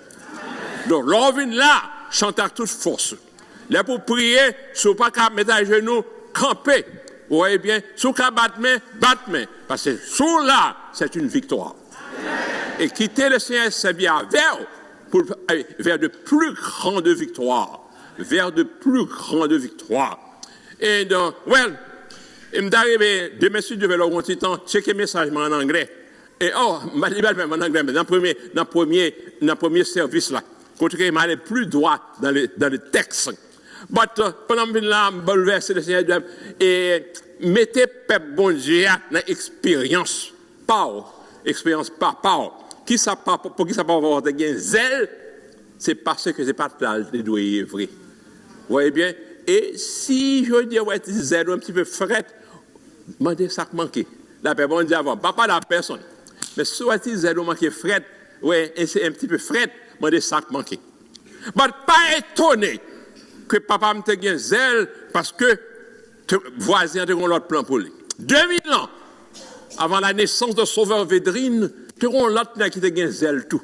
Donc, l'envie là, chante à toute force. Là, pour prier, si vous pas qu'à mettre à genoux, camper. Vous voyez bien, si vous qu'à battre main. Parce que sous là, c'est une victoire. Et quitter le Seigneur, c'est bien vers de plus grandes victoires. Vers de plus grandes victoires. Et donc, il m'est arrivé, demain, si je vais leur petit temps, checker message en anglais. Et ma liberté en anglais, mais dans le premier service là, quand il m'a allé plus droit dans le texte. Mais pendant que je suis bouleversé, le Seigneur, et mettez peuple bon Dieu dans l'expérience par. Qui ça pas pour qui ça pas avoir de zèle, c'est parce que c'est pas de doué vrai. Vous voyez bien? Et si je dis ouais, zèle un petit peu fret, demandez ça qui manque. La paix bon Dieu avant, pas la personne. Mais soit il zèle manque fret, ouais, et c'est un petit peu fret, demandez ça qui manque. Mais pas étonné que papa me te zèle parce que voisin te l'autre plan pour lui. 2000 ans avant la naissance de Sauveur Védrine, tu as l'autre qui te zèle tout.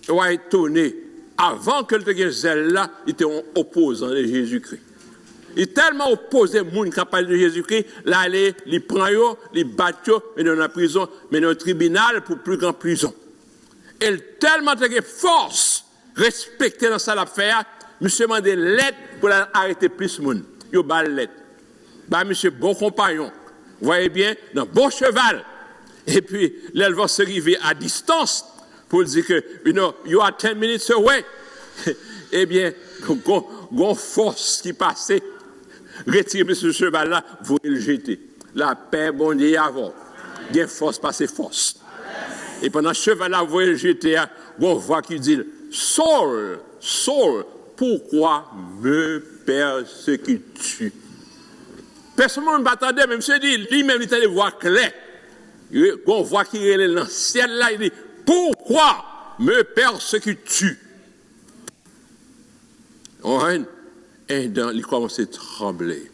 Tu vas étonné. Avant que le zèle là, il était opposant de Jésus-Christ. Il est tellement opposé au monde capable de Jésus-Christ, là, il prend, il bat, il dans la prison, mais dans le tribunal pour plus grande prison. Il tellement de force, respecté dans sa affaire, monsieur m'a demandé l'aide pour arrêter plus de monde. Il a l'aide. Bah, monsieur, bon compagnon. Vous voyez bien, dans bon cheval. Et puis, là, elle va s'arriver à distance pour dire que, you are 10 minutes away. Eh bien, gon force qui passait, retirez ce cheval-là, vous le jetez. La paix, bon Dieu, avant. Il y a force passer force. Et pendant ce cheval-là, vous le jetez, gon voix qui dit, Saul, Saul, pourquoi me persécutes-tu? Personne ne m'attendait, même si lui-même, il a des voix claires. On voit qu'il est dans le ciel là, il dit, pourquoi me persécutes-tu? Et il commence à trembler.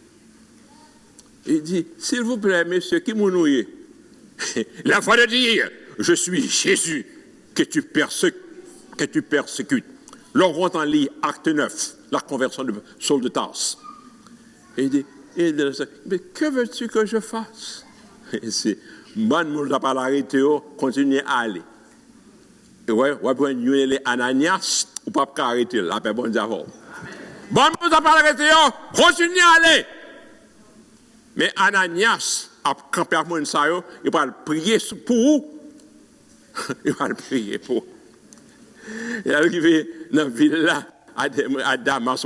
Il dit, s'il vous plaît, monsieur, qui m'oubliez? La foi de dire, je suis Jésus que tu persécutes. Là, on entend lire Acte 9, la conversion de Saul de Tarse. Et il dit, mais que veux-tu que je fasse? Et c'est, moi, nous n'avons pas arrêté, continuer à aller. Et ouais, on va prendre les Ananias, ou pas arrêter, la paix bon d'abord. Bon, nous n'avons pas arrêté, continuer à aller. Mais Ananias, quand personne ça, il va prier pour vous. Il va prier pour vous. Il est arrivé dans la ville là, à Damas,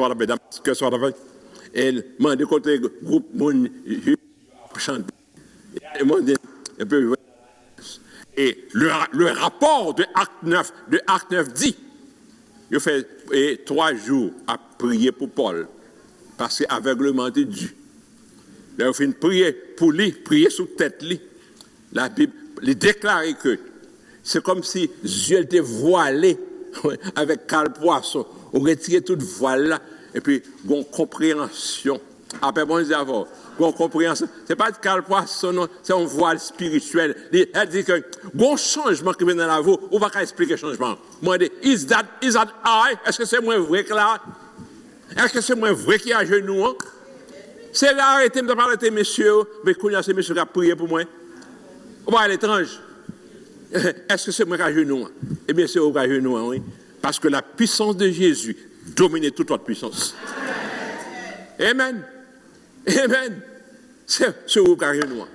et il m'a dit côté groupe, mon chante. Et le rapport de Acte 9 dit, il fait 3 jours à prier pour Paul, parce qu'aveuglement est dû. Là, il fait une prière pour lui, prier sous tête lui. La Bible lui déclare que c'est comme si Dieu était voilé avec cale poisson. On retire toute voile là, et puis on compréhension. Après bon Dieu avant, on compréhension. C'est pas de cale poisson, non, c'est un voile spirituel. Elle dit que bon changement qui vient dans la vie, on va pas expliquer le changement. Moi, je dis, is that I? Est-ce que c'est moins vrai que là? Est-ce que c'est moins vrai qu'il y a à genoux? Hein? C'est là, arrêtez de parler, messieurs, mais quand il y a ces messieurs qui ont prié pour moi, on va à l'étrange. Est-ce que c'est moi qui ai genoux? Eh bien, c'est vous qui ai genoux, oui. Parce que la puissance de Jésus domine toute autre puissance. Amen. Amen. C'est vous qui ai genoux.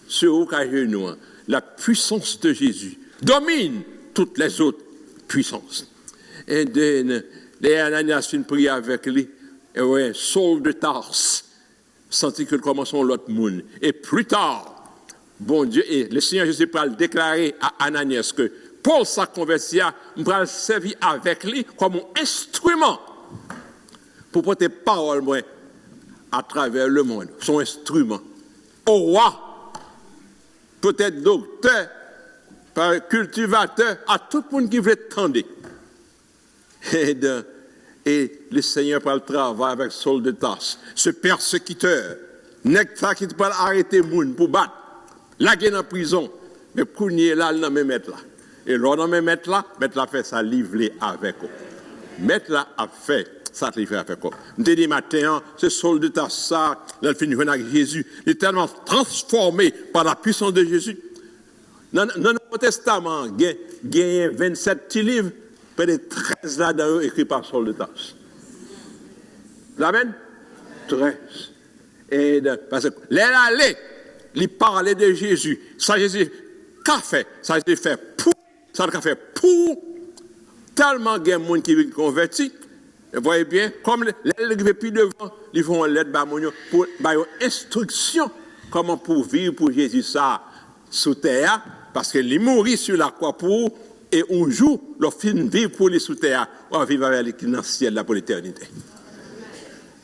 C'est vous qui ai genoux. La puissance de Jésus domine toutes les autres puissances. Et les Ananias une prière avec lui. Et ouais, Saul de Tarse sentit que commençons l'autre monde. Et plus tard, bon Dieu, et le Seigneur Jésus va le déclarer à Ananias que Paul s'est converti, va le servir avec lui comme un instrument pour porter parole moi, à travers le monde. Son instrument. Au roi, peut-être docteur, cultivateur, à tout le monde qui veut tendre. Et le Seigneur par le travail avec Saul de Tarse, ce persécuteur, n'est pas qui peut arrêter moun pour battre, la guerre en prison, mais pour nier là, il n'a même mettre là. Et l'on n'a même mettre là fait ça livrer avec eux. Mettre là a fait ça livrer avec eux. Je dis matin, ce Saul de Tarse, ça, il finit avec Jésus, il est tellement transformé par la puissance de Jésus. Dans le Nouveau Testament, il y a 27 petits livres. Près de 13 là-dedans écrits par Saul de Tarse. Amen? 13. Et parce que l'allée, il parlait de Jésus. Ça, Jésus, qu'a fait? Ça, Jésus fait pour. Ça, qu'a fait pour. Tellement il y a des gens qui sont convertis. Vous voyez bien, comme les qui ne plus devant, ils vont l'aide pour une instruction comment pour vivre pour Jésus ça sous terre. Parce que les mourir sur la croix pour. Et un jour, leur film vivre pour les sous terre, on va vivre avec les dans le ciel là pour l'éternité.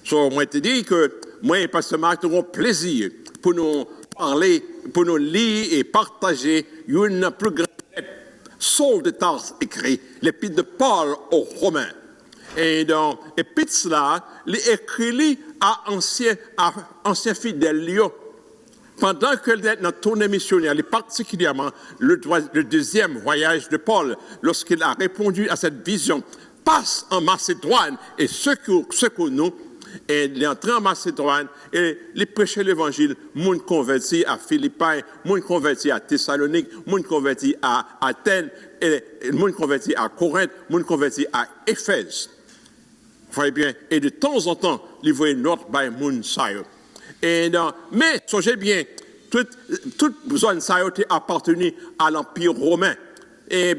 So, moi, je te dis que moi et Pasteur Marc aurons plaisir pour nous parler, pour nous lire et partager une plus grande Saul de Tarse écrit, l'épître de Paul aux Romains. Et dans l'épître là, il écrit à anciens fidèles. Pendant que dans tournée missionnaire, et particulièrement le deuxième voyage de Paul, lorsqu'il a répondu à cette vision, passe en Macédoine et secoue nous, et il est entré en Macédoine et il prêchait l'évangile, monde converti à Philippi, monde converti à Thessalonique, monde converti à Athènes, et monde converti à Corinthe, monde converti à Éphèse. Vous voyez bien, et de temps en temps, il voyait notre by monde saillot. Mais, songez bien, toute zone ça a appartenu à l'Empire romain. Et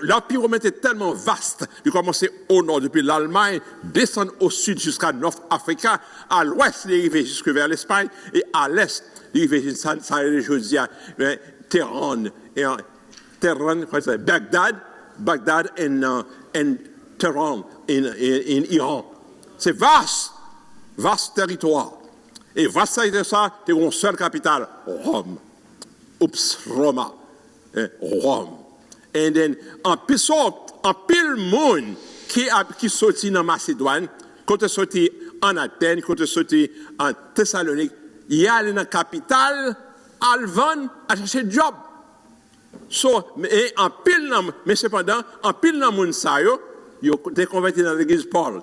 l'Empire romain était tellement vaste, il commençait au nord, depuis l'Allemagne, descend au sud jusqu'à Nord-Afrique, à l'ouest, il arrivait jusque vers l'Espagne, et à l'est, il arrivait jusqu'à Téhéran, Bagdad et Téhéran, en Iran. C'est vaste territoire. Et vaste ça, c'est une seule capitale, Rome. Roma. Rome. Et then, en pile monde qui sortit dans Macédoine, quand ils sorti en Athènes, quand ils sorti en Thessalonique, il y a dans la capitale, à le vendre, à chercher job. Mais cependant, en pile dans le monde, ils ont été convertis dans l'église Paul.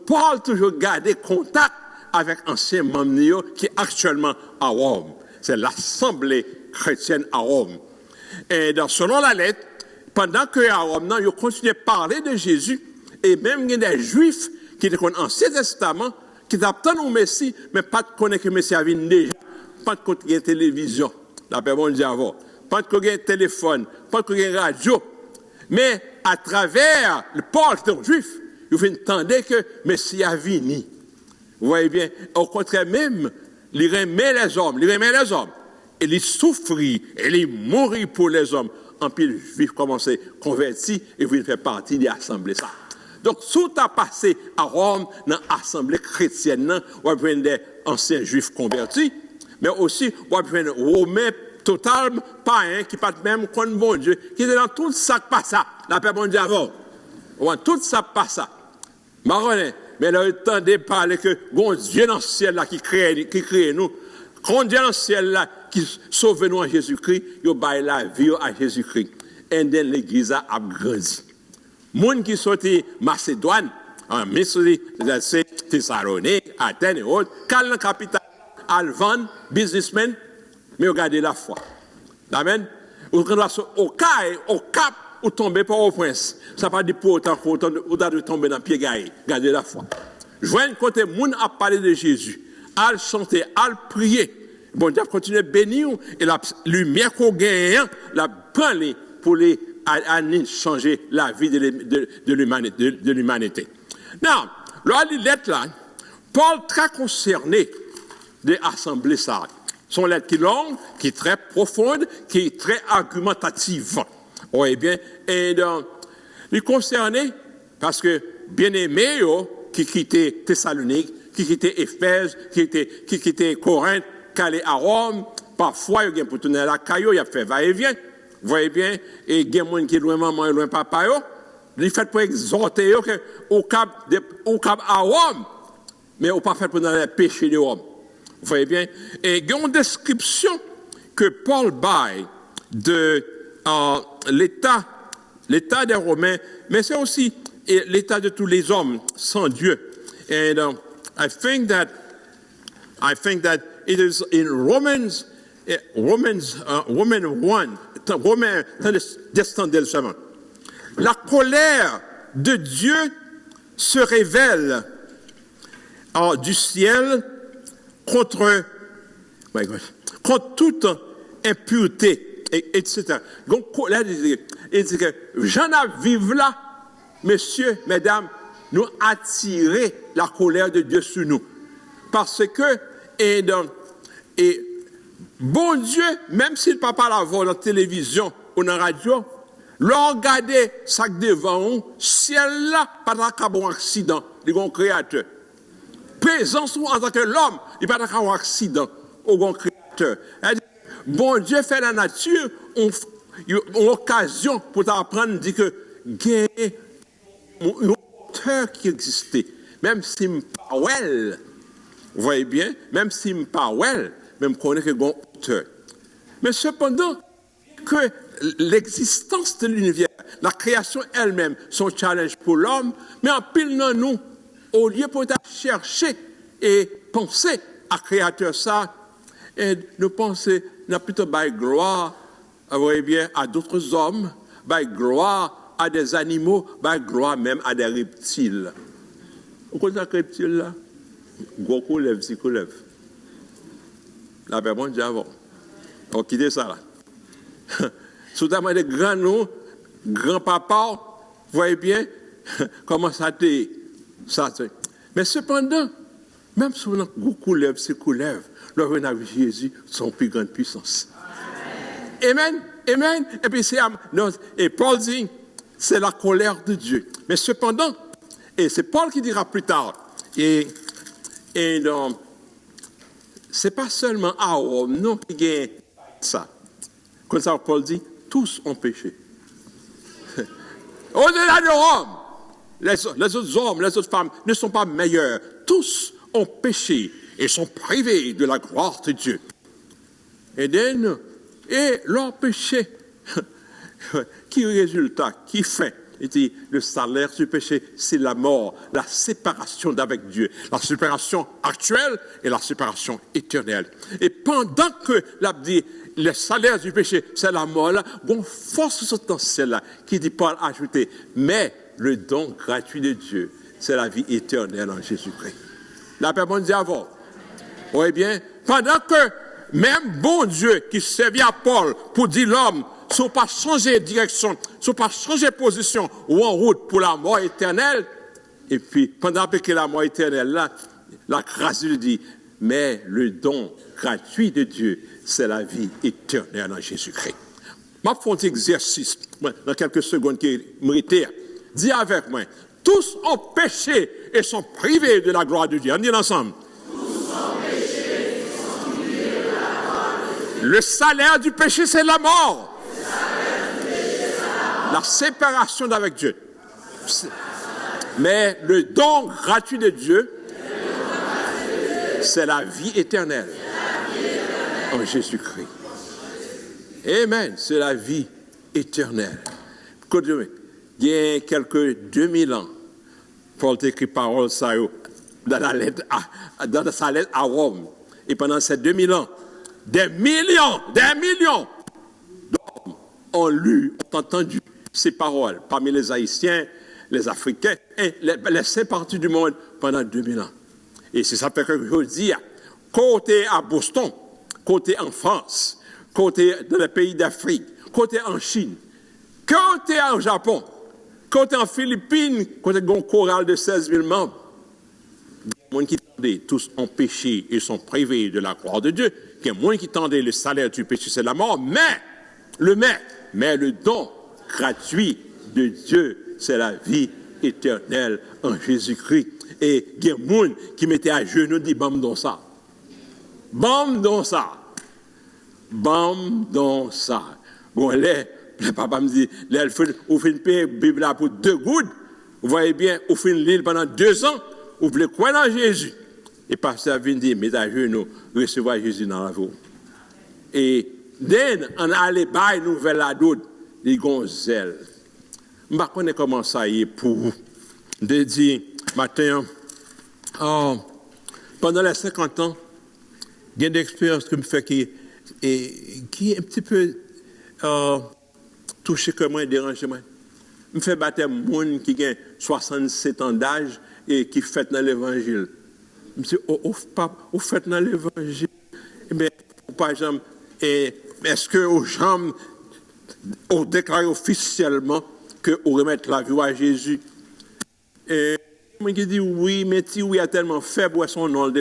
Paul toujours gardé contact avec ancien membres qui est actuellement à Rome. C'est l'assemblée chrétienne à Rome. Et selon la lettre, pendant que à Rome, ils continuaient à parler de Jésus, et même il y a des Juifs qui étaient dans l'Ancien Testament, qui attendent au Messie, mais pas de connaître que le Messie avait déjà, pas de connaître qu'il y a une télévision, d'après mon Dieu avant, pas de connaître qu'il y a un téléphone, pas de connaître qu'il y a une radio. Mais à travers le Paul, qui est un Juif, ils entendaient que le Messie a venu. Vous voyez bien, au contraire même, il aimait les hommes, et il souffrit, et il mourit pour les hommes. En plus, les Juifs commençaient à convertir et ils faire partie de l'assemblée. Donc, si tu as passé à Rome, dans l'assemblée chrétienne, on va prendre des anciens Juifs convertis, mais aussi, on va prendre des Romains totalement païens qui ne même contre bon Dieu, qui est dans tout ça qui passe, la paix bon Dieu avant. Tout ça passe. Marronnet, mais là, il entendait parler que bon Dieu dans le ciel là qui crée nous, grand Dieu dans le ciel là qui sauve nous en Jésus-Christ, il baille la vie à Jésus-Christ. Et then l'église a grandi. Moun qui sorti Macédoine, en Missouri, Thessalonique, Athènes et autres, quand la capitale, Alvan, businessmen, mais regardez la foi. Amen. Au cap, ou tomber par au prince. Ça pas dit pour autant ou de tomber dans le pied gaillé. Gardez la foi. Je vois un côté, moun a parlé de Jésus. Al chanter, al prier. Bon Dieu continue à bénir et la lumière qu'on gagne, la prendre pour les changer la vie de l'humanité. Non, là, les lettres là, Paul très concerné de assembler ça. Son lettre qui est longue, qui est très profonde, qui est très argumentative. Oui, bien, et donc, il est concerné parce que bien-aimé, qui quittait Thessalonique, qui quittait Éphèse, qui quittait Corinthe, qui allait à Rome, parfois, il y a pour tourner à la caillou, il a fait va-et-vient. Vous voyez bien, et il y a des gens qui sont loin maman et loin papa, il fait pour exhorter au cap à Rome, mais au pas fait pour dans les péchés de Rome. Vous voyez bien, et il y a une description que Paul baille de l'état des Romains, mais c'est aussi l'état de tous les hommes sans Dieu. And I think that it is in Romans 1, descendez seulement. La colère de Dieu se révèle du ciel contre toute impureté, etc. Donc, là, il dit que j'en vive là, messieurs, mesdames, nous attirer la colère de Dieu sur nous. Parce que, bon Dieu, même s'il ne peut pas l'avoir dans la télévision ou dans la radio, l'on regarde ça devant, ciel là, pas de bon accident, il y a un créateur. Présence en tant que l'homme, il n'y a pas de accident au grand créateur. Bon Dieu fait la nature, on occasion pour t'apprendre de dire que il y a une hauteur qui existait. Même si je ne pas well, vous voyez bien, même si je ne pas well, même qu'on est que une hauteur. Mais cependant, que l'existence de l'univers, la création elle-même, son challenge pour l'homme, mais en pile dans nous, au lieu pour chercher et penser à créateur ça, et nous penser, nous plutôt by gloire, vous voyez bien, à d'autres hommes, by gloire à des animaux, by gloire même à des reptiles. Vous connaissez les reptiles là? Gros coulève, si coulève. La paix, bon Dieu avant. On quitte ça là. Soudainement des grands noms, grand-papa, vous voyez bien, comment ça t'est. Mais cependant, même si on a beaucoup lève, c'est qu'on lève, lorsqu'on a vu Jésus, son plus grande puissance. Amen. Amen. Et puis et Paul dit, c'est la colère de Dieu. Mais cependant, et c'est Paul qui dira plus tard, et c'est pas seulement à Rome, non, qui gagne ça. Comme ça, Paul dit, tous ont péché. Au-delà de Rome, les autres hommes, les autres femmes ne sont pas meilleurs. Tous ont péché et sont privés de la gloire de Dieu. Et leur péché, qui résultat, qui fait? Il dit, le salaire du péché, c'est la mort, la séparation d'avec Dieu, la séparation actuelle et la séparation éternelle. Et pendant que dit, le salaire du péché, c'est la mort, là, bon, force substantielle là, qui dit Paul ajouté, mais le don gratuit de Dieu, c'est la vie éternelle en Jésus-Christ. La paix bon Dieu avant. Oui bien, pendant que même bon Dieu qui servit à Paul pour dire l'homme, ne sont pas changer de direction, ne sont pas changer de position ou en route pour la mort éternelle. Et puis, pendant que la mort éternelle, là, la grâce de Dieu dit, mais le don gratuit de Dieu, c'est la vie éternelle en Jésus-Christ. Je vais faire un exercice dans quelques secondes qui mérite. Dis avec moi, tous ont péché et sont privés de la gloire de Dieu. On dit ensemble. Le salaire du péché, c'est la mort. La séparation d'avec Dieu. Mais le don gratuit de Dieu, c'est la vie éternelle en Jésus-Christ. Amen. C'est la vie éternelle. Il y a quelques 2000 ans, Paul écrit parole ça dans sa lettre à Rome. Et pendant ces 2000 ans, des millions d'hommes ont lu, ont entendu ces paroles parmi les Haïtiens, les Africains et les 5 parties du monde pendant 2000 ans. Et c'est ça que je dis, côté à Boston, côté en France, côté dans les pays d'Afrique, côté en Chine, côté en Japon, côté en Philippines, côté d'un choral de 16 000 membres. Les gens qui tendaient, tous ont péché et sont privés de la gloire de Dieu. Il y a moins qui tendaient, le salaire du péché, c'est la mort. Mais le don gratuit de Dieu, c'est la vie éternelle en Jésus-Christ. Et il y a des gens qui mettaient à genoux, dit bam dans ça. Bam dans ça. Bam dans ça. Bon, le papa me dit, vous faites une paix, Bible pour 2 gouttes. Vous voyez bien, vous faites une l'île pendant 2 ans. Vous voulez croire dans Jésus. Et pasteur vient dire, mettez à genoux, recevoir Jésus dans la vie. Et dès on allait bailler nouvelle à d'autres, les gonzelles. Je ne sais pas comment ça y est pour vous. De dire, matin, pendant les 50 ans, il y a des expériences que je fais qui est un petit peu touché comme moi et dérangé moi. Je fais battre un monde qui a 67 ans d'âge et qui fait dans l'évangile. Je me dis, vous faites dans l'évangile. Mais, par exemple, est-ce que aux gens ont déclaré officiellement que vous remettez la vie à Jésus? Et moi qui dis oui, mais si oui a tellement faible, où est son nom?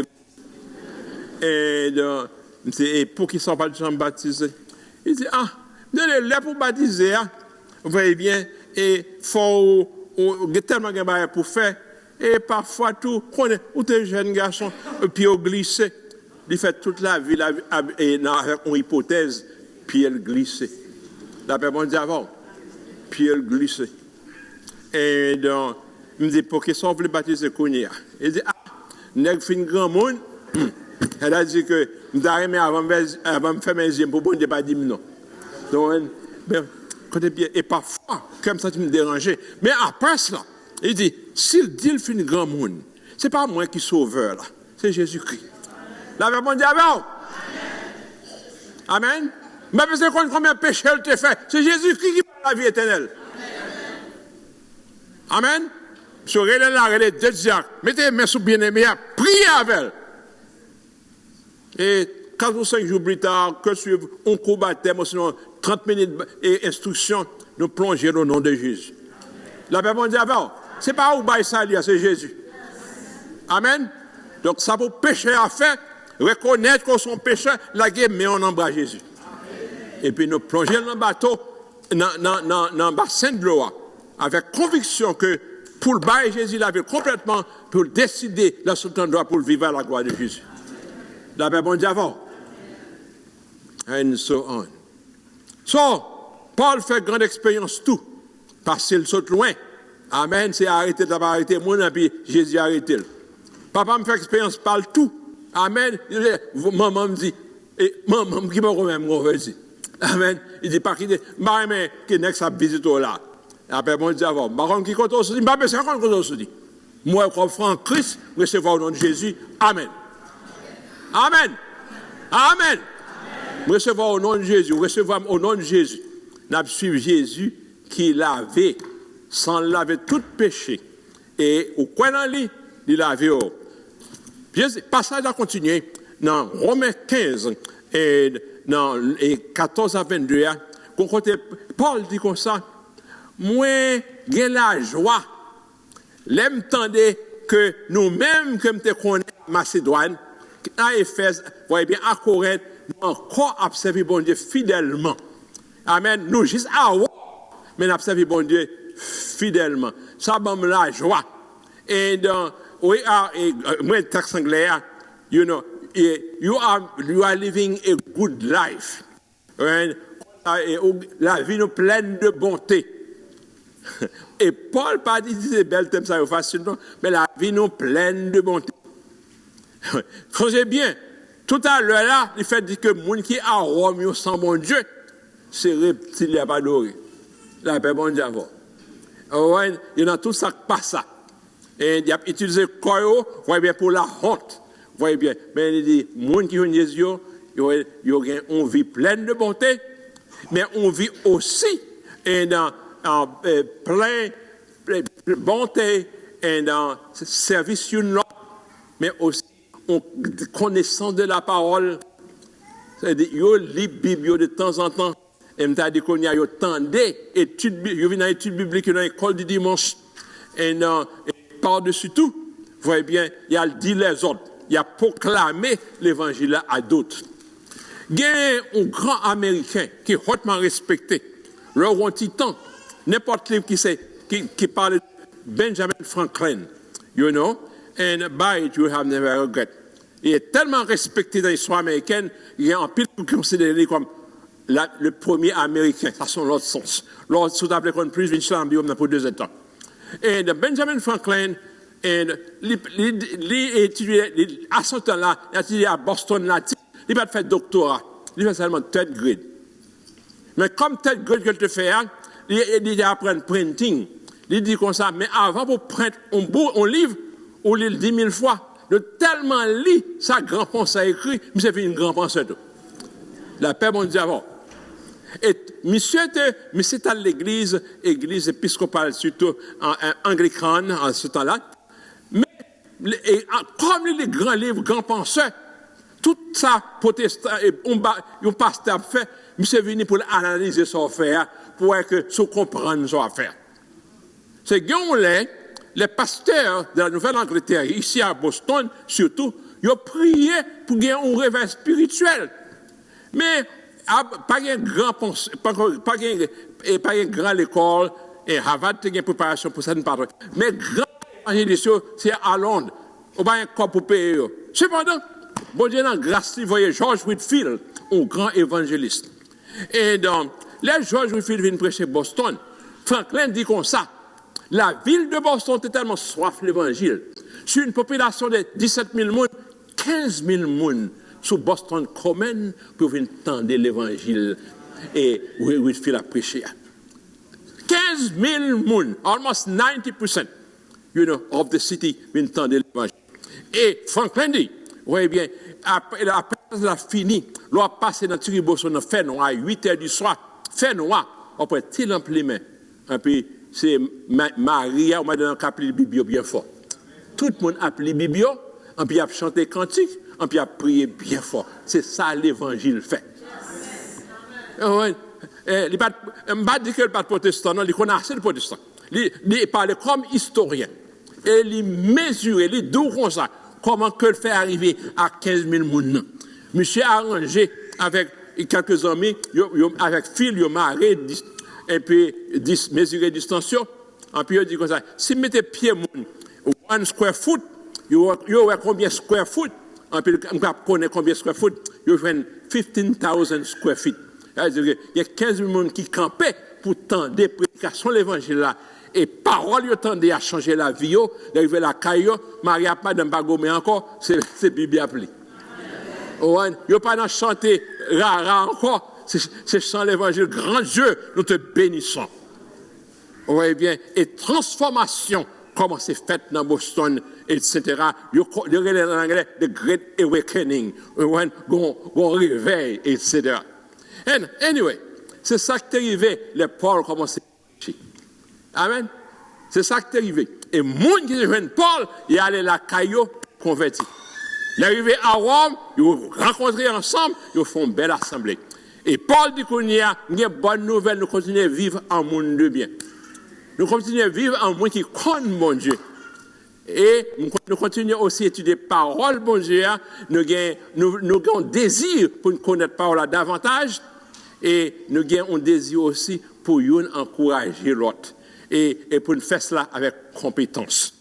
Et pour qu'ils ne soient pas de gens baptisés. Il dit, donnez-les pour baptiser. Vous voyez bien, et il faut tellement de choses pour faire. Et parfois, tout, ou des jeunes garçons, puis ils glissent. Ils font toute la vie, et avec une hypothèse, puis ils glissent. La paix, on dit avant, puis ils glissent. Et donc, il me dit, pour qu'ils soient baptisés, il dit, nèg fin grand monde, elle a dit que, je vais avant de faire mes yeux, pour bon Dieu, pas dire non. Donc, et parfois, comme ça, tu me dérangeais. Mais après cela, il dit, s'il dit le fin grand monde, ce n'est pas moi qui sauveur là, c'est Jésus-Christ. La paix, bon Dieu, avant. Amen. Mais parce que combien de péchés il te fait, c'est Jésus-Christ qui fait la vie éternelle. Amen. Je relève la deux diacres, mettez les mains sous bien-aimé, priez avec elle. Et 4 ou 5 jours plus tard, que suivre, on combattait, sinon 30 minutes et instruction, nous plonger au nom de Jésus. La paix, bon Dieu, avant. Ce n'est pas où ça, c'est Jésus. Amen. Donc, ça pour pécher à faire, reconnaître qu'on sont pécheurs, la guerre, mais on embrasse Jésus. Et puis, nous plonger dans le bateau, dans le bassin de l'eau, avec conviction que pour le bail Jésus l'avait complètement, pour décider la sultane droit pour vivre à la gloire de Jésus. La paix, bon Dieu, avant. And so on. So, Paul fait grande expérience tout, parce qu'il saute loin. Amen, c'est arrêté, t'as pas arrêté, moi, et puis Jésus a arrêté. Papa me fait expérience, parle tout. Amen. Maman me dit, et maman qui m'a même dit. Amen. Il dit, pas quitter, mais qui n'est que ça visite là. Après, bon Dieu, avant, maman qui compte aussi, mais c'est quand on se dit. Moi, comme en Christ, recevoir au nom de Jésus. Amen. Amen. Amen. Recevoir au nom de Jésus, recevoir au nom de Jésus. Nous suivons Jésus qui lavait, sans laver tout péché. Et au coin dans lui, il lavait. Passage à continuer dans Romains 15 et dans 14 à 22. Paul dit comme ça, moi, j'ai la joie. L'aime tendez que nous-mêmes, comme nous connaissons Macédoine, à Éphèse, voyez bien, à Corinthe, nous encore observé bon Dieu fidèlement. Amen. Nous, juste à mais nous observé bon Dieu fidèlement. Ça donne la joie. Et dans, oui, moi, le texte anglais, you know, you are living a good life. La vie nous pleine de bonté. Et Paul pas dit ces belles thèmes ça facilement, mais la vie nous pleine de bonté. Creusez bien. Tout à l'heure là, il fait dire que les gens qui à Rome sans mon Dieu, c'est reptilien pas doré. La paix bon Dieu avant. Il y a tout ça qui passe ça. Et il a utilisé quoi, voyez bien pour la honte. Voyez bien, mais il dit les gens qui ont Jésus, ils ont une vie pleine de bonté, mais on vit aussi et dans plein de bonté et dans service sur l'autre, mais aussi en connaissance de la parole. C'est-à-dire, ils lisent la Bible de temps en temps. Et je dis qu'on y a tant d'études, ils viennent à l'étude biblique dans l'école du dimanche. Et par-dessus tout, vous voyez bien, il a dit les autres. Il a proclamé l'évangile à d'autres. Il y a un grand Américain qui est hautement respecté, le roi Titan, n'importe qui parle de Benjamin Franklin, you know, and by it you have never regret. Il est tellement respecté dans l'histoire américaine, il y a un pile pour considérer comme le premier Américain, ça c'est l'autre sens. L'autre sous appelé comme plus d'une pour 2 ans. Et Benjamin Franklin, il étudié à ce temps-là, il a étudié à Boston, il a fait doctorat, il a fait seulement 3rd grade. Mais comme 3rd grade que tu fais, il apprend printing. Il dit comme ça, mais avant pour prendre un livre, on lit 10 000 fois. De tellement lit, sa grand pensée écrit, mais c'est une grand pensée. La paix, mon Dieu, avant. Et monsieur était à l'église épiscopale, surtout anglicane, en ce temps-là. Mais, comme les grands livres, grands penseurs, tout ça, protestant, un pasteur fait, monsieur est venu pour analyser son affaire, pour que se comprendre son affaire. C'est que les pasteurs de la Nouvelle-Angleterre, ici à Boston, surtout, ils ont prié pour gagner un réveil spirituel. Mais, pas un grand pensée, pas une grande école, et Harvard a une préparation pour ça, mais grand évangéliste, c'est à Londres. On va un corps pour payer. Cependant, bon Dieu, dans grâce, vous voyez George Whitefield, un grand évangéliste. Et donc, les George Whitefield viennent prêcher Boston. Franklin dit comme ça. La ville de Boston était tellement soif l'évangile. Sur une population de 17 000 personnes, 15 000 personnes sur Boston Common pour venir entendre l'évangile et Whitefield a prêché. 15 000 personnes, almost 90%, you know, of the city viennent entendre l'évangile. Et Franklin dit, vous voyez bien, après la fini, l'on a passé dans Thierry Boston, fait noir, à 8 h du soir, fait noir, après tout en plein main. Et puis, c'est Maria, on m'a donné un appelé Bibio bien fort. Tout le monde a appelé Bibio, et puis il a chanté cantique, et puis il a prié bien fort. C'est ça l'évangile fait. Il ne pas dire qu'il n'est pas de protestant, non, il connaît assez de protestants. Il parle comme historien. Et il mesure, il dit comme ça, comment que le fait arriver à 15 000 personnes. Monsieur a arrangé avec quelques amis, avec Phil, il a marré, et puis mesurer distension, et puis il dit comme ça, si vous mettez pied moun, 1 square foot, vous avez combien de square foot, et puis vous connaissez combien de square foot, vous avez 15 000 square feet. Il y a 15 000 personnes qui campaient pour tendre des prédications de l'évangile là, et parole ils tendaient à changer la vie, d'arriver à la caillou, Maria pas d'un bagomé encore, c'est Bible appelé. Yo pas dans chanter rara encore. C'est chant l'évangile. Grand Dieu, nous te bénissons. Oui, bien. Et transformation, comment c'est fait dans Boston, etc. Yo en anglais, the great awakening. Bon réveil, etc. And anyway, c'est ça qui est arrivé. Les Paul commencent à chercher. Amen. C'est ça qui est arrivé. Et monde qui rejoint Paul, il allait la caillou converti. Il est arrivé à Rome, ils ont rencontré ensemble, ils font une belle assemblée. Et Paul dit qu'on y a une bonne nouvelle, nous continuons à vivre en monde de bien. Nous continuons à vivre en monde qui connaît mon Dieu. Et nous continuons aussi à étudier la parole, bon Dieu. Nous avons un désir pour connaître la parole davantage. Et nous avons un désir aussi pour encourager l'autre. Et pour nous faire cela avec compétence.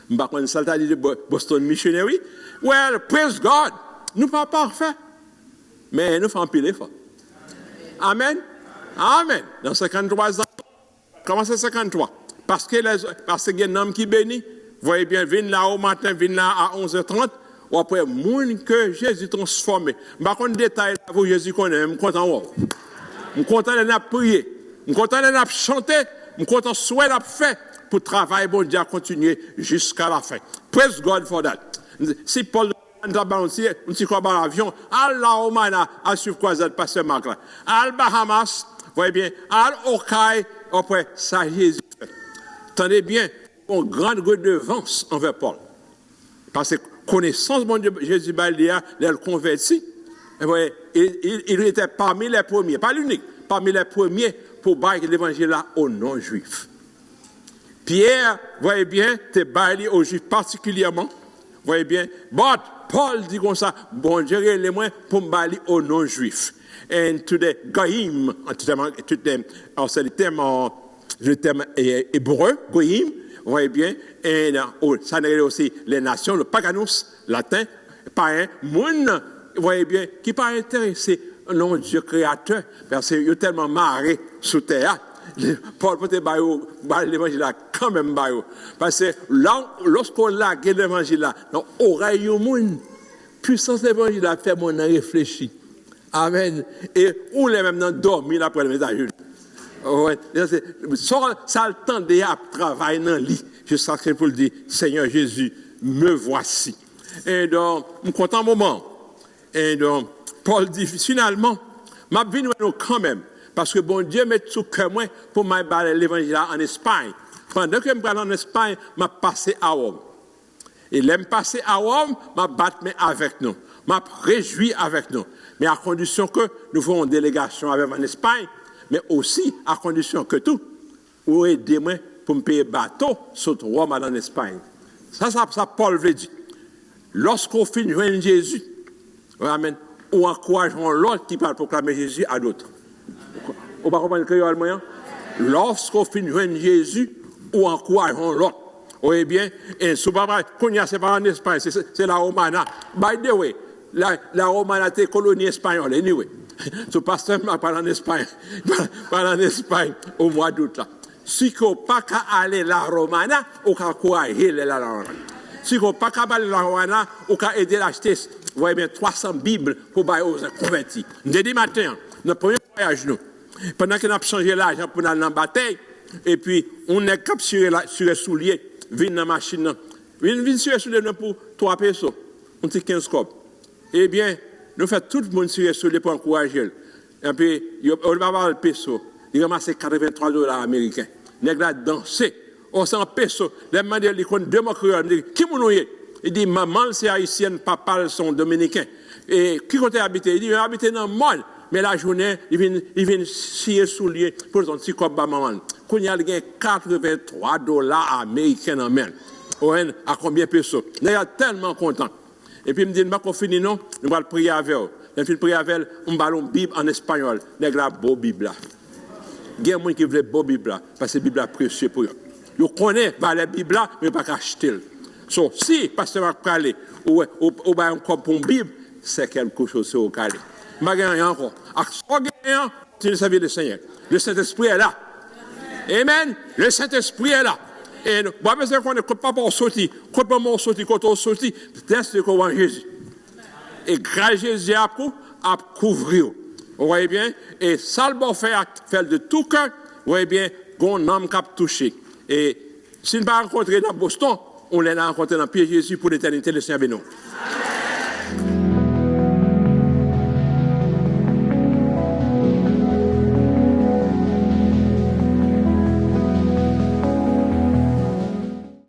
Je ne sais pas si ça dit de Boston Missionary. Well, praise God. Nous ne sommes pas parfaits. Mais nous faisons pile effort. Amen. Amen. Dans 53 ans. Comment c'est 53? Parce qu'il y a un homme qui bénit. Vous voyez bien, vient là au matin, vient là à 11h30. Ou après, monde que Jésus transformé. Je ne sais pas de détail pour Jésus connaît. Je suis content. Je suis content de prier. Je suis content de chanter. Je suis content de souhaiter faire pour travailler bon Dieu continuer jusqu'à la fin. Praise God for that. Si Paul on s'y croit dans l'avion, Allah Omana a suivi croisade pasteur Marc là. Al Bahamas, voyez bien, Al Okaï, après ça Jésus fait. Tenez bien, une grande redevance envers Paul. Parce que connaissance mon Dieu Jésus Balia, il converti. Il était parmi les premiers, pas l'unique, parmi les premiers pour bailler l'évangile là aux non-juifs. Pierre, voyez bien, t'es baillé aux juifs particulièrement. Voyez bien, but Paul dit comme ça, bon Dieu, les moins pour me bailler aux non-juifs. Et to the goyim, c'est le terme hébreu, goyim, voyez bien, et ça n'est aussi les nations, le paganus, latin, païen, moun, voyez bien, qui pas intéressé, non Dieu créateur, parce qu'il est tellement marré sous terre. Paul peut te l'évangile là, quand même, parce que là, lorsqu'on l'a l'évangile là, dans l'oreille du monde, puissance de l'évangile là, fait mon réfléchir. Amen. Et on est même dans dormir après le message. Ça le temps de travailler dans le lit, jusqu'à ce que pour dire, Seigneur Jésus, me voici. Et donc, je suis content un moment. Et donc, Paul dit, finalement, ma vie nous quand même. Parce que bon Dieu met sous cœur moi pour m'aller l'évangile en Espagne. Pendant que je vais en Espagne, je passé à Rome. Et l'aime passer à Rome, je battre avec nous. Je réjouis avec nous. Mais à condition que nous faisons une délégation avec en Espagne, mais aussi à condition que tout, vous aidez-moi pour me payer bateau sur Rome en Espagne. Ça Paul veut dire. Lorsqu'on finit de Jésus, amen, ou encourageons l'autre qui parle proclamer Jésus à d'autres. On va comprendre le créole moyen. Lorsqu'on finit de Jésus, ou encourageons l'autre. Oui, bien, et ce c'est pas en Espagne, c'est la Romana. By the way, la Romana était colonie espagnole, anyway. Ce pasteur m'a parlé en Espagne, au mois d'août là. Si on n'a pas qu'à aller la Romana, on peut encourager la Romana. Si on n'a pas qu'à aller la Romana, on peut aider à acheter, vous voyez bien, 300 Bibles pour bailler aux convertis. Jeudi matin, notre premier voyage, nous, pendant qu'on a changé l'argent pour aller dans la bataille, et puis on est capturé sur les souliers, vient dans la machine, vient sur les souliers pour 3 pesos, on dit 15 copes. Eh bien, nous faisons tout le monde sur les souliers pour encourager. Et puis, on va avoir le peso, il ramasse $83 américains. Il a dansé, on s'en peso, les gens disent, ils ont deux mots créoles, ils disent, qui est-ce? Il dit, maman, c'est haïtienne, papa, sont dominicains. Et qui compte habiter? Il dit, il habite dans le monde. Mais la journée, il vient scier souliers pour son petit cop maman. Quand il y a $83 américains en main. À combien de pesos? Il est tellement content. Et puis il me dit, qu'on finit non, nous allons prier avec eux. Nous allons prier avec eux, on va une Bible en espagnol. Nous avons la beau Bible là. Il y a des gens qui veulent la beau Bible là, parce que la Bible est précieuse pour eux. Ils connaissent la Bible là, mais pas acheter. So, si pasteur va parler ou un cop pour une Bible, c'est quelque chose sur le calé. Je ne vais pas encore. Tu ne savais le Seigneur. Le Saint-Esprit est là. Amen. Le Saint-Esprit est là. Et nous, pas besoin qu'on ne pas pour sortir. Quand on sortit, quand on sortit, teste qu'on voit Jésus. et grâce Jésus a couvrir. Vous voyez bien, et ça le bon faire de tout cœur, vous voyez bien, qu'on homme qui a touché. Et si nous ne pas rencontrer dans Boston, on l'a rencontré dans Pierre Jésus pour l'éternité, le Seigneur béni.